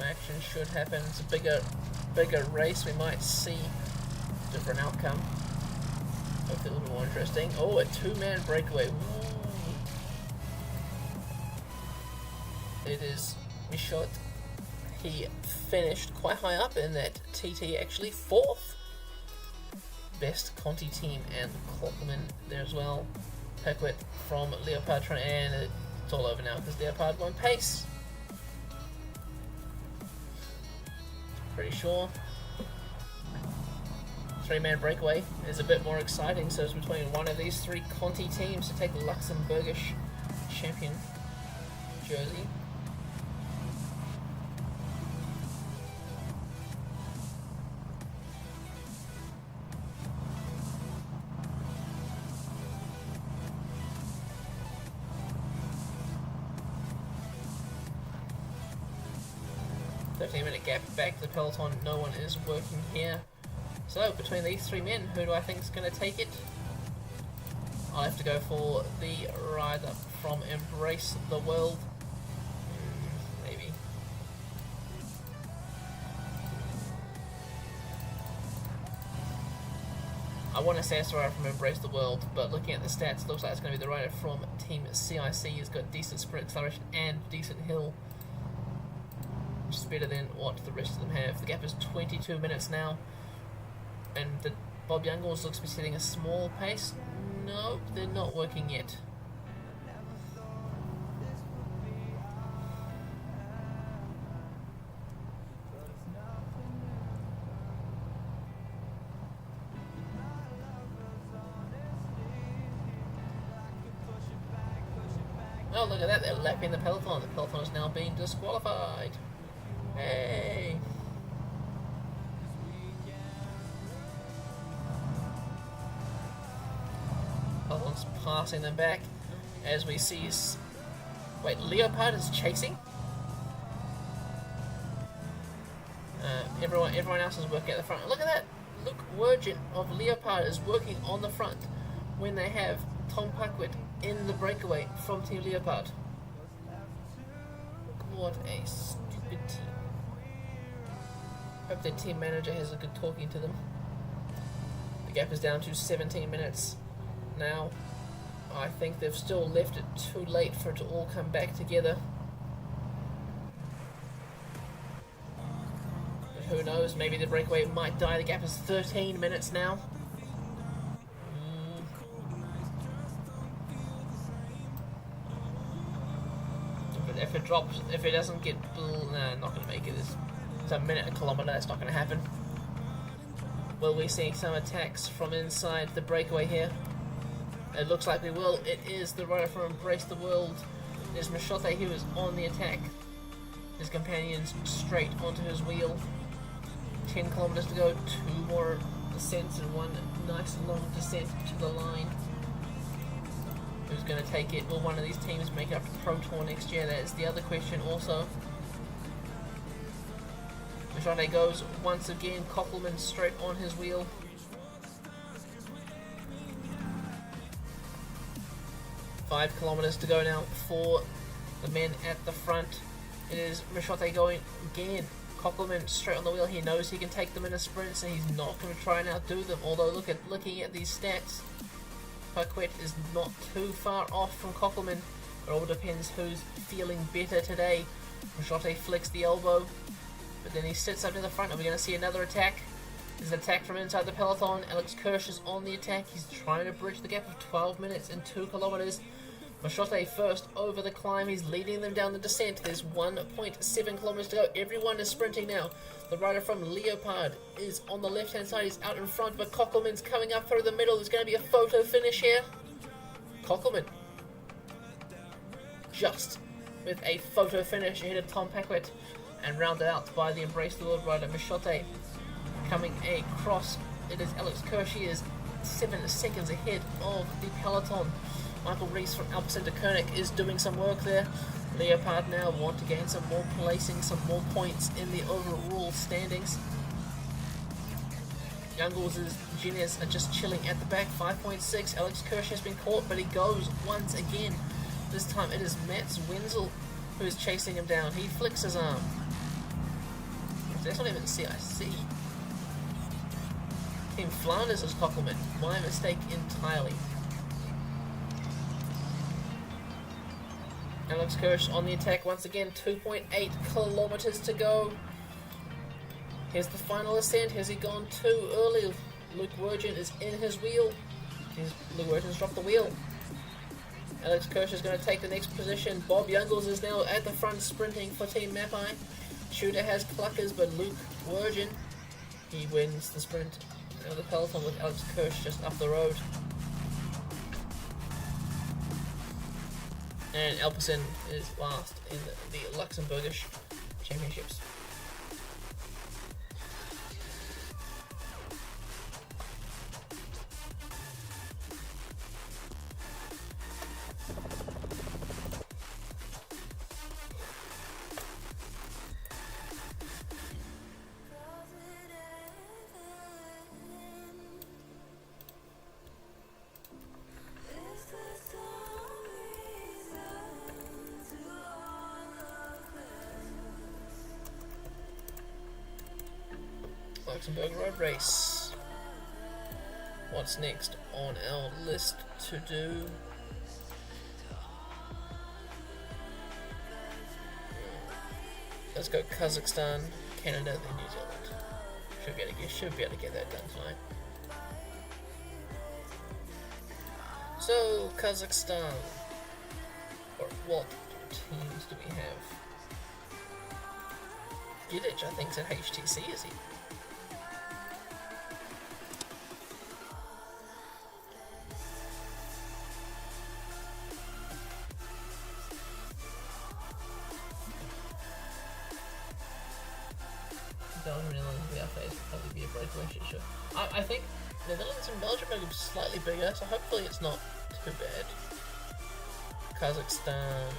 Action should happen. It's a bigger race. We might see different outcome. Hopefully a little more interesting. Oh, a two-man breakaway. Ooh. It is Michaud. He finished quite high up in that TT, actually 4th. Best Conti team, and Klopperman there as well. Pequet from Leopard, and it's all over now because Leopard won pace. Pretty sure. 3-man breakaway is a bit more exciting, so it's between one of these 3 Conti teams to take the Luxembourgish champion jersey. Minute gap back to the peloton. No one is working here. So between these 3 men, who do I think is going to take it? I'll have to go for the rider from Embrace the World. Maybe. I want to say it's the rider from Embrace the World, but looking at the stats, it looks like it's going to be the rider from Team CIC. He's got decent sprint acceleration and decent hill, which is better than what the rest of them have. The gap is 22 minutes now, and the Bob Youngles looks to be setting a small pace. No, they're not working yet. Oh, look at that, they're lapping the peloton. The peloton is now being disqualified. Hey! Peloton's passing them back as we see. Wait, Leopard is chasing? Everyone else is working at the front. Look at that! Look, Virgin of Leopard is working on the front when they have Tom Paquet in the breakaway from Team Leopard. What a stupid team. Hope their team manager has a good talking to them. The gap is down to 17 minutes now. I think they've still left it too late for it to all come back together. But who knows, maybe the breakaway might die. The gap is 13 minutes now. If it drops, if it doesn't get, nah, not going to make it. It's a minute a kilometre, that's not going to happen. Will we see some attacks from inside the breakaway here? It looks like we will. It is the rider from Embrace the World. There's Michotte who is on the attack. His companions straight onto his wheel. 10 kilometres to go, 2 more descents and 1 nice long descent to the line. Who's going to take it? Will one of these teams make it up to Pro Tour next year? That is the other question also. Michotte goes once again. Koppelman straight on his wheel. Five kilometres to go now for the men at the front. It is Michotte going again. Koppelman straight on the wheel. He knows he can take them in a sprint, so he's not going to try and outdo them. Although looking at these stats, Paquet is not too far off from Koppelman. It all depends who's feeling better today. Michotte flicks the elbow, but then he sits up to the front. Are we going to see another attack? There's an attack from inside the peloton. Alex Kirsch is on the attack. He's trying to bridge the gap of 12 minutes and 2 kilometres. Machote first over the climb. He's leading them down the descent. There's 1.7 kilometers to go. Everyone is sprinting now. The rider from Leopard is on the left-hand side. He's out in front, but Cockleman's coming up through the middle. There's going to be a photo finish here. Cockleman just with a photo finish ahead of Tom Paquette, and rounded out by the Embrace the World rider Machote. Coming across, it is Alex Kirsch. He is 7 seconds ahead of the peloton. Michael Rees from Alpecin de Koenig is doing some work there. Leopard now want to gain some more placing, some more points in the overall standings. Youngles' Genius are just chilling at the back, 5.6. Alex Kirsch has been caught, but he goes once again. This time it is Mats Wenzel who is chasing him down. He flicks his arm. That's not even CIC. Team Flanders is Cockleman. My mistake entirely. Alex Kirsch on the attack once again. 2.8 kilometers to go. Here's the final ascent. Has he gone too early? Luke Wirgin is in his wheel. Luke Wirgin's dropped the wheel. Alex Kirsch is going to take the next position. Bob Youngles is now at the front sprinting for Team Mapai. Shooter has cluckers, but Luke Wirgin, he wins the sprint. Now the peloton with Alex Kirsch just up the road. And Alpecin is last in the Luxembourgish Championships. Luxembourg Road Race. What's next on our list to do? Let's go Kazakhstan, Canada, then New Zealand. Should be able to get that done tonight. So Kazakhstan, or what teams do we have? Yiddish, I think, is at HTC, is he? I think Netherlands and Belgium are slightly bigger, so hopefully it's not too bad. Kazakhstan,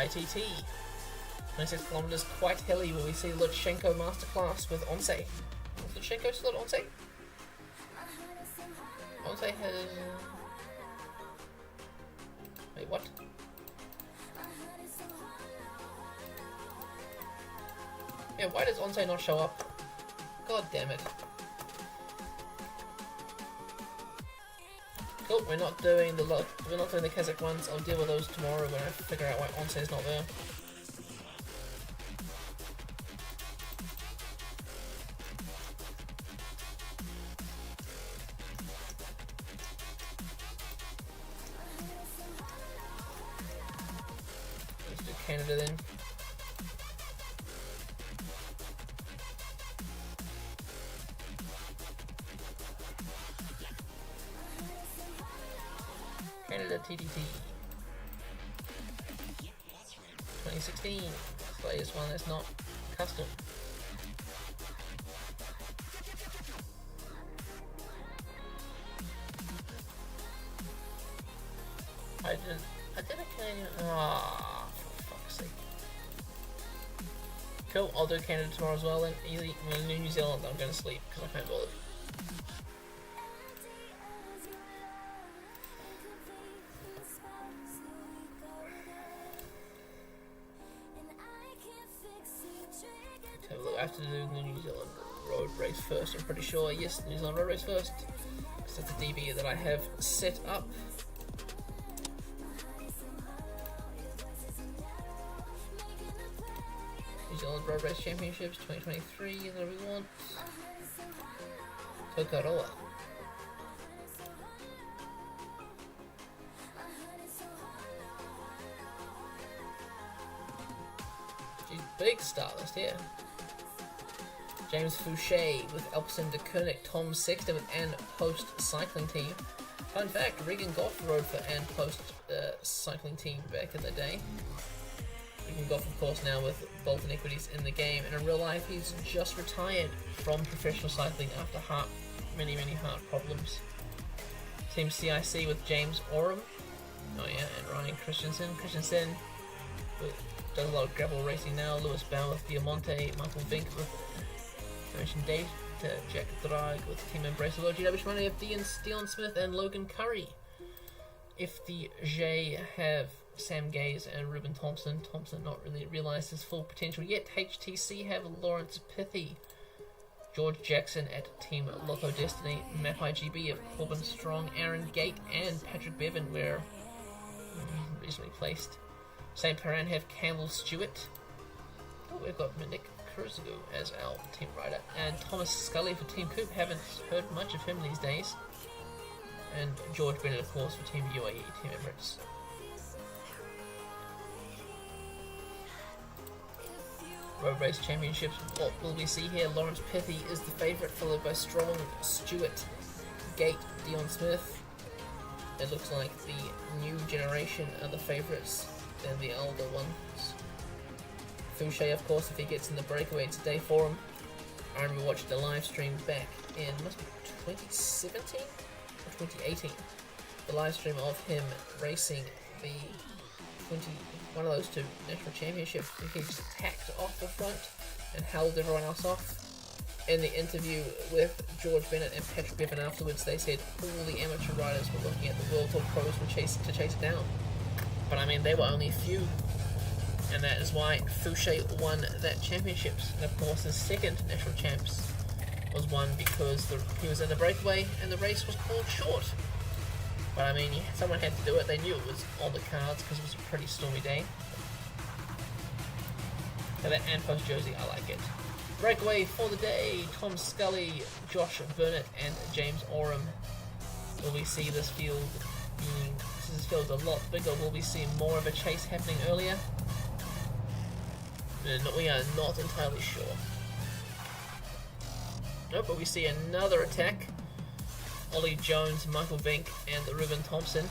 ITT, 26 kilometers, quite hilly, where we see Lutsenko masterclass with Onse. Is Lutsenko still at Onse? Onse has... Wait, what? Yeah, why does Onse not show up? God damn it. Cool, we're not doing the Kazakh ones. I'll deal with those tomorrow when I figure out why Onse is not there. Let's do Canada then. Canada TDT 2016. Latest one that's not custom. I did a Canadian. Ah, for fuck's sake. Cool, I'll do Canada tomorrow as well then. Easy. New Zealand, I'm going to sleep because I can't bother. I have to do the New Zealand road race first, I'm pretty sure. Yes, New Zealand road race first. Because that's the DB that I have set up. New Zealand Road Race Championships 2023, there we want. Tokoroa. Big start list, yeah. James Fouché with Elkson de Koenig, Tom Sexton with Ann Post Cycling Team. Fun fact, Regan Goff rode for Ann Post Cycling Team back in the day. Regan Goff, of course, now with Bolton Equities in the game, and in real life he's just retired from professional cycling after many heart problems. Team CIC with James Oram, oh yeah, and Ryan Christensen. Christensen does a lot of gravel racing now. Lewis Bauer with Diamante, Michael Vink with mentioned Dave, Jack Drag with Team Embrace, GW Money of Dion Smith and Logan Curry. If the J have Sam Gaze and Ruben Thompson. Thompson not really realised his full potential yet. HTC have Lawrence Pithy, George Jackson at Team Loco Destiny, Map IGB of Corbin Strong, Aaron Gate and Patrick Bevan were reasonably placed. St. Perrin have Campbell Stewart. Oh, we've got Nick Kurzugu as our team rider, and Thomas Scully for Team Coop. Haven't heard much of him these days. And George Bennett, of course, for Team UAE, Team Emirates. Road Race Championships, what will we see here? Lawrence Pithy is the favourite, followed by Strong, Stewart, Gate, Dion Smith. It looks like the new generation are the favourites than the older ones. Fouché, of course, if he gets in the breakaway today for him. I remember watching the live stream back in, must be 2017 or 2018. The live stream of him racing the one of those two national championships. He just attacked off the front and held everyone else off. In the interview with George Bennett and Patrick Bevan afterwards, they said all the amateur riders were looking at the World Tour pros to chase it down. But I mean, they were only a few, and that is why Fouché won that championships. And of course, his second national champs was won because he was in the breakaway and the race was called short. But I mean, someone had to do it. They knew it was on the cards because it was a pretty stormy day. And that Anpost jersey, I like it. Breakaway for the day, Tom Scully, Josh Burnett and James Oram. Will we see this field being, this field's a lot bigger, will we see more of a chase happening earlier? We are not entirely sure. Nope, but we see another attack. Ollie Jones, Michael Vink and Ruben Thompson.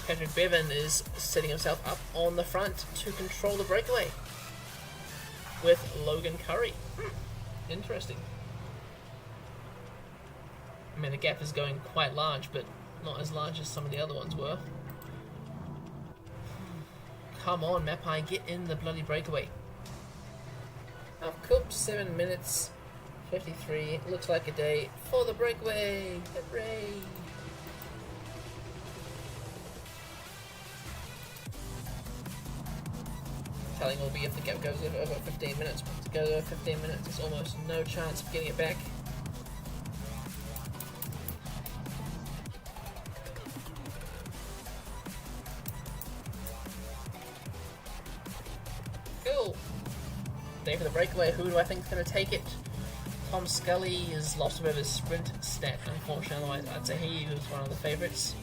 Patrick Bevan is setting himself up on the front to control the breakaway with Logan Curry. Interesting. I mean, the gap is going quite large, but not as large as some of the other ones were. Come on, Mapai, get in the bloody breakaway. Now, Coop, 7 minutes 53. Looks like a day for the breakaway. Hooray! Telling will be if the gap goes over 15 minutes. Once it goes over 15 minutes, there's almost no chance of getting it back. Cool. Day for the breakaway. Who do I think is going to take it? Tom Scully has lost a bit of his sprint stat, unfortunately. Otherwise, I'd say he was one of the favourites.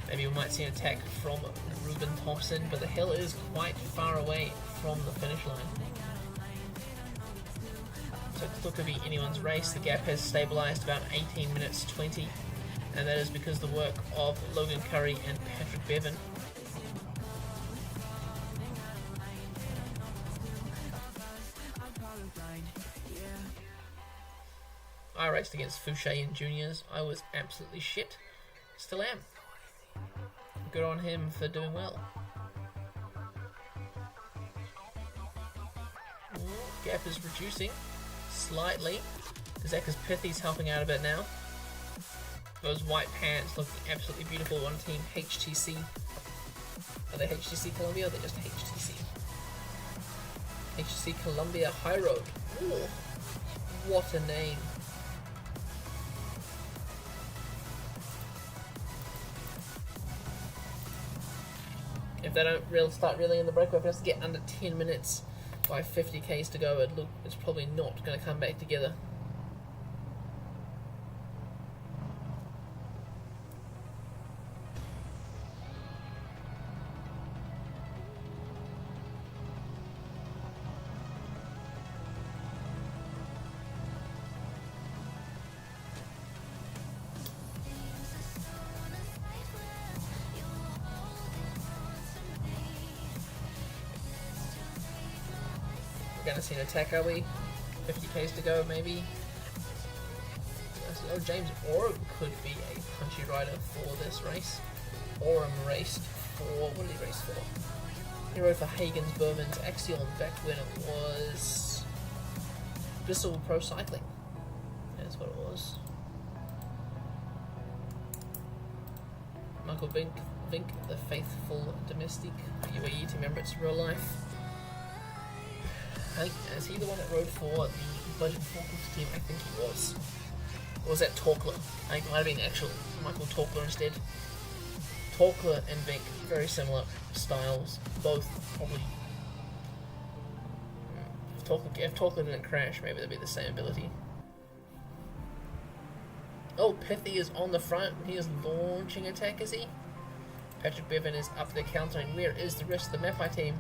Maybe we might see an attack from Ruben Thompson, but the hill is quite far away from the finish line. So it still could be anyone's race. The gap has stabilised about 18 minutes 20, and that is because of the work of Logan Curry and Patrick Bevan. I raced against Fouché in juniors. I was absolutely shit. Still am. Good on him for doing well. Gap is reducing slightly. Zach's Pithy's helping out a bit now. Those white pants looking absolutely beautiful on Team HTC. Are they HTC Columbia or are they just HTC? HTC Columbia High Road. Ooh, what a name. If they don't start reeling in the breakaway, if it has to get under 10 minutes by 50 Ks to go, it's probably not going to come back together. gonna see an attack, are we? 50 Ks to go, maybe. Oh, James Oram could be a punchy rider for this race. Oram raced for, what did he race for? He rode for Hagen's Berman's Axial back when it was Bissell Pro Cycling. That's what it was. Michael Vink, the faithful domestic UAE team member, it's real life. I think, is he the one that rode for the budget forklift team? I think he was. Or was that Torkler? I think it might have been actual Michael Torkler instead. Torkler and Vink, very similar styles, both probably. If Torkler didn't crash, maybe they'd be the same ability. Oh, Pithy is on the front. He is launching attack, is he? Patrick Bevan is up there countering. Where is the rest of the Mapai team?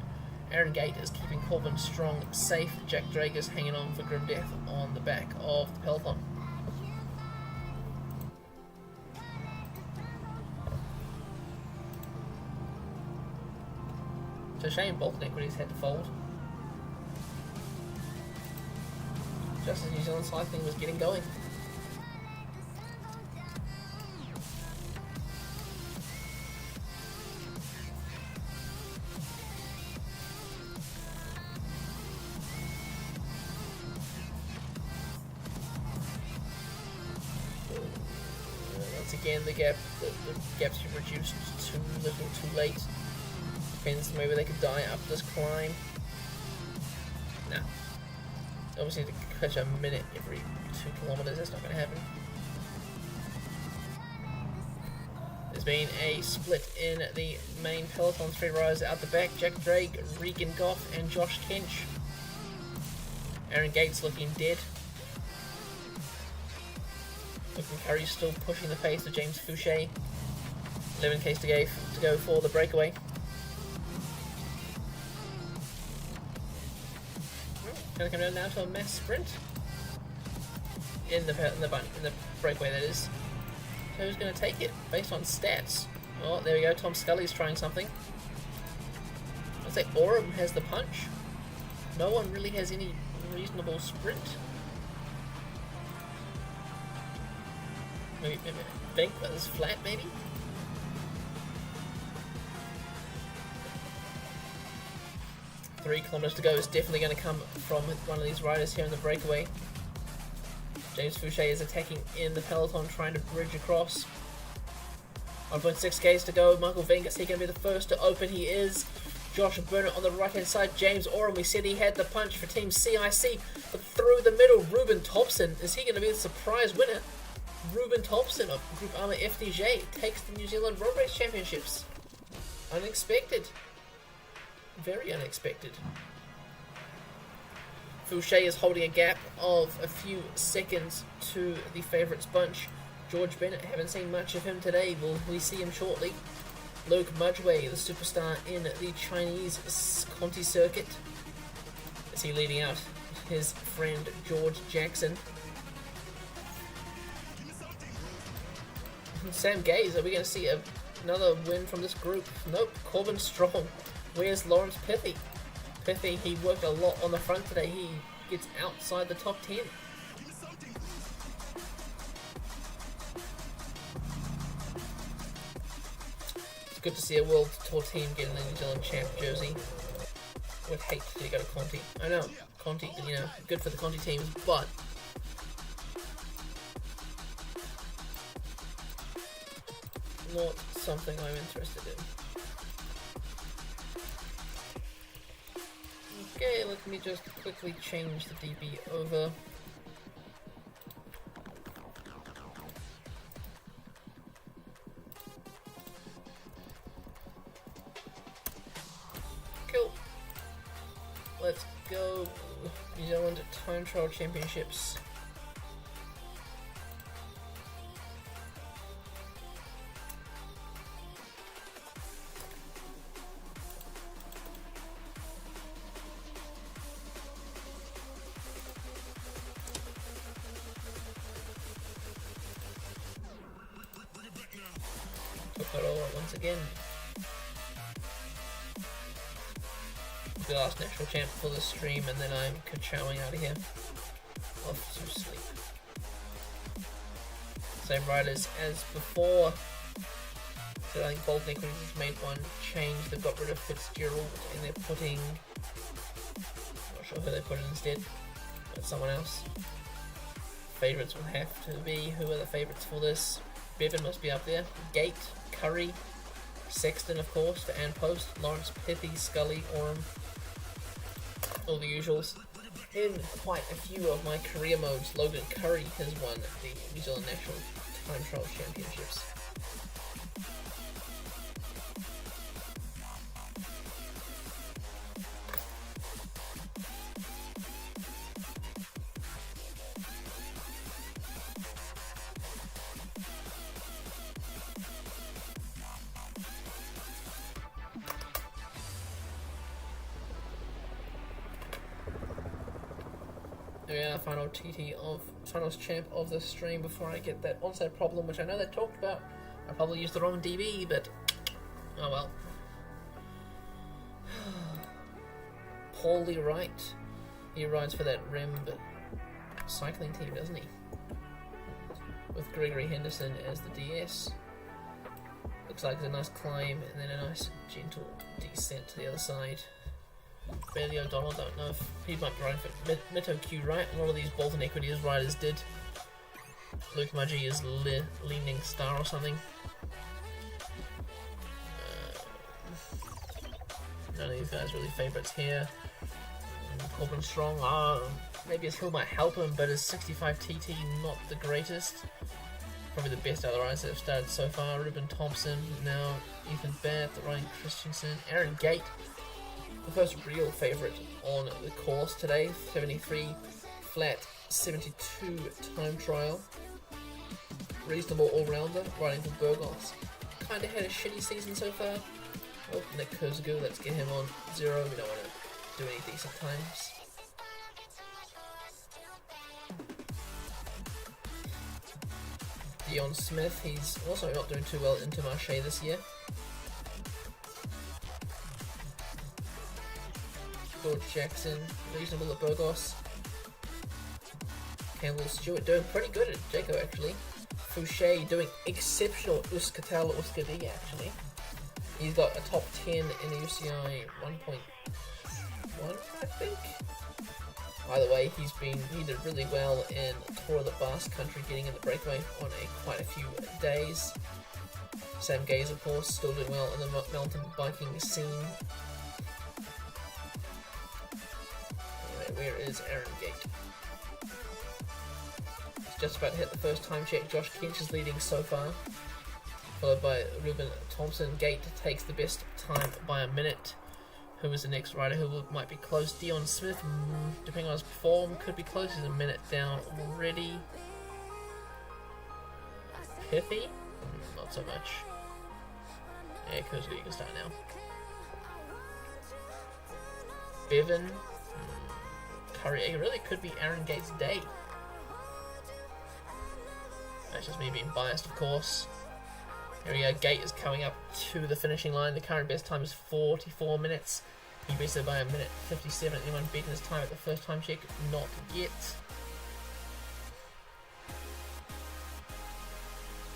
Aaron Gate is keeping Corbin strong, safe. Jack Drake is hanging on for grim death on the back of the peloton. It's a shame Bolton Equities had to fold. Just as New Zealand cycling was getting going. Again, the gaps are reduced too little, too late. Depends, maybe they could die up this climb. No. Obviously, to catch a minute every 2 kilometers, that's not going to happen. There's been a split in the main peloton. 3 riders out the back: Jack Drake, Regan Goff, and Josh Kench. Aaron Gates looking dead. Looking Curry still pushing the pace of James Fouché. 11 Ks to go for the breakaway. Going to come down now to a mass sprint in the breakaway, that is. So who's going to take it based on stats? Oh, there we go. Tom Scully's trying something. I'd say Oram has the punch. No one really has any reasonable sprint. Maybe Vink, but it's flat, maybe? Three kilometers to go is definitely going to come from one of these riders here in the breakaway. James Fouché is attacking in the peloton, trying to bridge across. 1.6 Ks to go. Michael Vink, is he going to be the first to open? He is. Josh Burnett on the right-hand side. James Oram, we said he had the punch for Team CIC, but through the middle, Ruben Thompson, is he going to be the surprise winner? Ruben Thompson of Group Armour FDJ takes the New Zealand Road Race Championships. Unexpected. Very unexpected. Fouché is holding a gap of a few seconds to the favourites bunch. George Bennett, haven't seen much of him today. Will we see him shortly? Luke Mudgway, the superstar in the Chinese Conti circuit. Is he leading out his friend George Jackson? Sam Gaze, are we going to see another win from this group? Nope. Corbin Strong. Where's Lawrence Pithy? Pithy, he worked a lot on the front today. He gets outside the top 10. It's good to see a World Tour team getting the New Zealand champ jersey. I would hate to go to Conti. I know, Conti, you know, good for the Conti teams, but not something I'm interested in. Okay, let me just quickly change the DB over. Cool. Let's go. New Zealand Time Trial Championships. Took that all once again. the last national champ for the stream, and then I'm ka-chowing out of here. Off to sleep. Same riders as before. So I think Bolton Equities has made one change. They've got rid of Fitzgerald and they're putting... not sure who they put in instead, but someone else. Favourites will have to be... who are the favourites for this? Bevan must be up there. Gate, Curry, Sexton of course, for Ann Post, Lawrence, Pithy, Scully, Oram. All the usuals. In quite a few of my career modes, Logan Curry has won the New Zealand National Time Trial Championships. Yeah, finals champ of the stream before I get that onside problem, which I know they talked about. I probably used the wrong DB, but oh well. Paulie Wright, he rides for that Rem cycling team, doesn't he? With Gregory Henderson as the DS. Looks like it's a nice climb and then a nice gentle descent to the other side. Bailey O'Donnell, don't know if he might be riding for Mito Q, right? A lot of these Bolton Equities riders did. Luke Mudgee is Leaning Star or something. None of these guys really favourites here. Corbin Strong, maybe his hill might help him, but his 65 TT not the greatest. Probably the best other riders that have started so far. Ruben Thompson, now Ethan Baird, Ryan Christensen, Aaron Gate. The first real favourite on the course today, 73 flat, 72 time trial. Reasonable all-rounder, riding for Burgos. Kind of had a shitty season so far. Oh, Nick Kurzgu, let's get him on 0, we don't want to do any decent times. Dion Smith, he's also not doing too well into Marche this year. George Jackson, reasonable at Burgos. Campbell Stewart doing pretty good at Jaco actually. Fouché doing exceptional Uskatal Uskadi actually. He's got a top 10 in the UCI 1.1 I think. Either way, he did really well in Tour of the Basque Country, getting in the breakaway on quite a few days. Sam Gaze of course still doing well in the mountain biking scene. Where is Aaron Gate? He's just about to hit the first time check. Josh Kinch is leading so far, followed by Ruben Thompson. Gate takes the best time by a minute. Who is the next rider who might be close? Dion Smith, depending on his form, could be close. He's a minute down already. Pithy? Not so much. Yeah, Kurzgu, you can start now. Bevan. It really could be Aaron Gates' day. That's just me being biased, of course. Here we go, Gate is coming up to the finishing line. The current best time is 44 minutes. He beats it by a minute 57. Anyone beaten his time at the first time check? Not yet.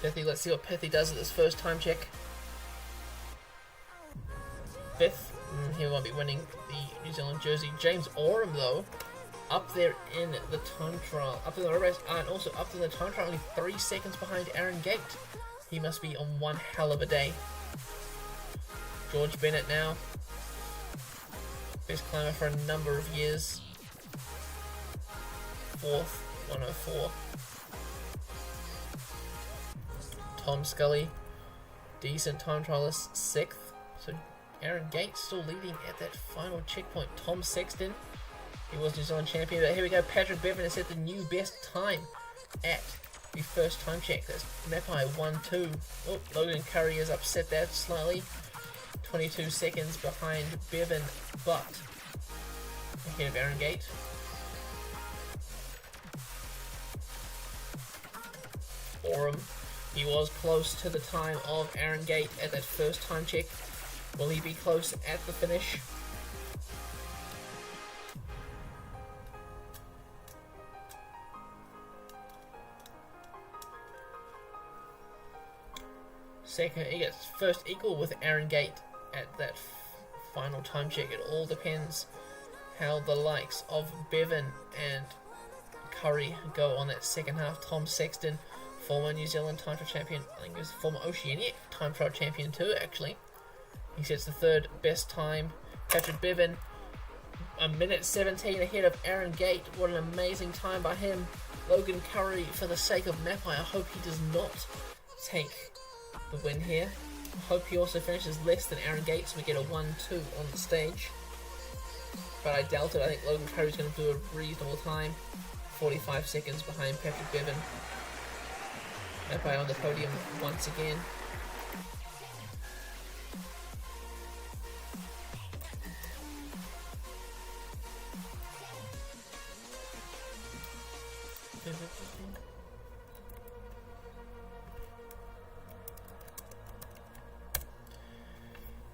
Pithy, let's see what Pithy does at this first time check. Fifth. He won't be winning the New Zealand jersey. James Oram, though, up there in the time trial, up in the race, and also up in the time trial, only 3 seconds behind Aaron Gate. He must be on one hell of a day. George Bennett now, best climber for a number of years. 4th, 104. Tom Scully, decent time trialist, 6th. So Aaron Gates still leading at that final checkpoint. Tom Sexton, he was New Zealand champion, but here we go. Patrick Bevan has set the new best time at the first time check. That's Mapai 1-2. Oh, Logan Curry has upset that slightly. 22 seconds behind Bevan, but ahead of Aaron Gate. Oram, he was close to the time of Aaron Gate at that first time check. Will he be close at the finish? second. He gets first equal with Aaron Gate at that final time check. It all depends how the likes of Bevan and Curry go on that second half. Tom Sexton, former New Zealand time trial champion, I think he was former Oceania time trial champion too, actually. He sets the third best time. Patrick Bevan, a minute 17 ahead of Aaron Gate. What an amazing time by him. Logan Curry, for the sake of Mapai, I hope he does not take the win here. I hope he also finishes less than Aaron Gate so we get a 1-2 on the stage. But I doubt it. I think Logan Curry's going to do a reasonable time. 45 seconds behind Patrick Bevan. Mapai on the podium once again.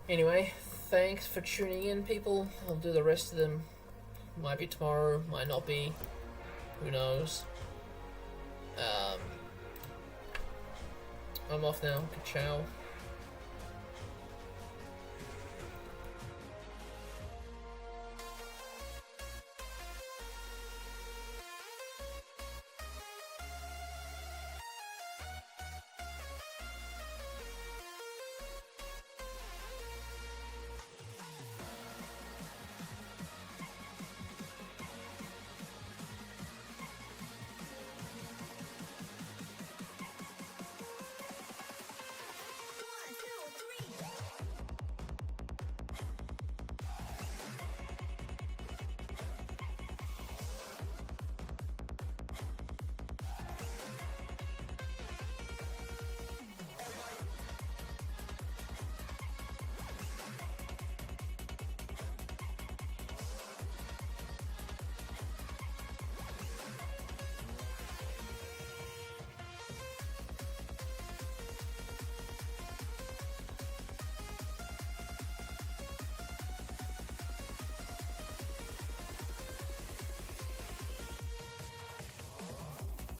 Anyway, thanks for tuning in, people. I'll do the rest of them. Might be tomorrow, might not be. Who knows? I'm off now. Ciao.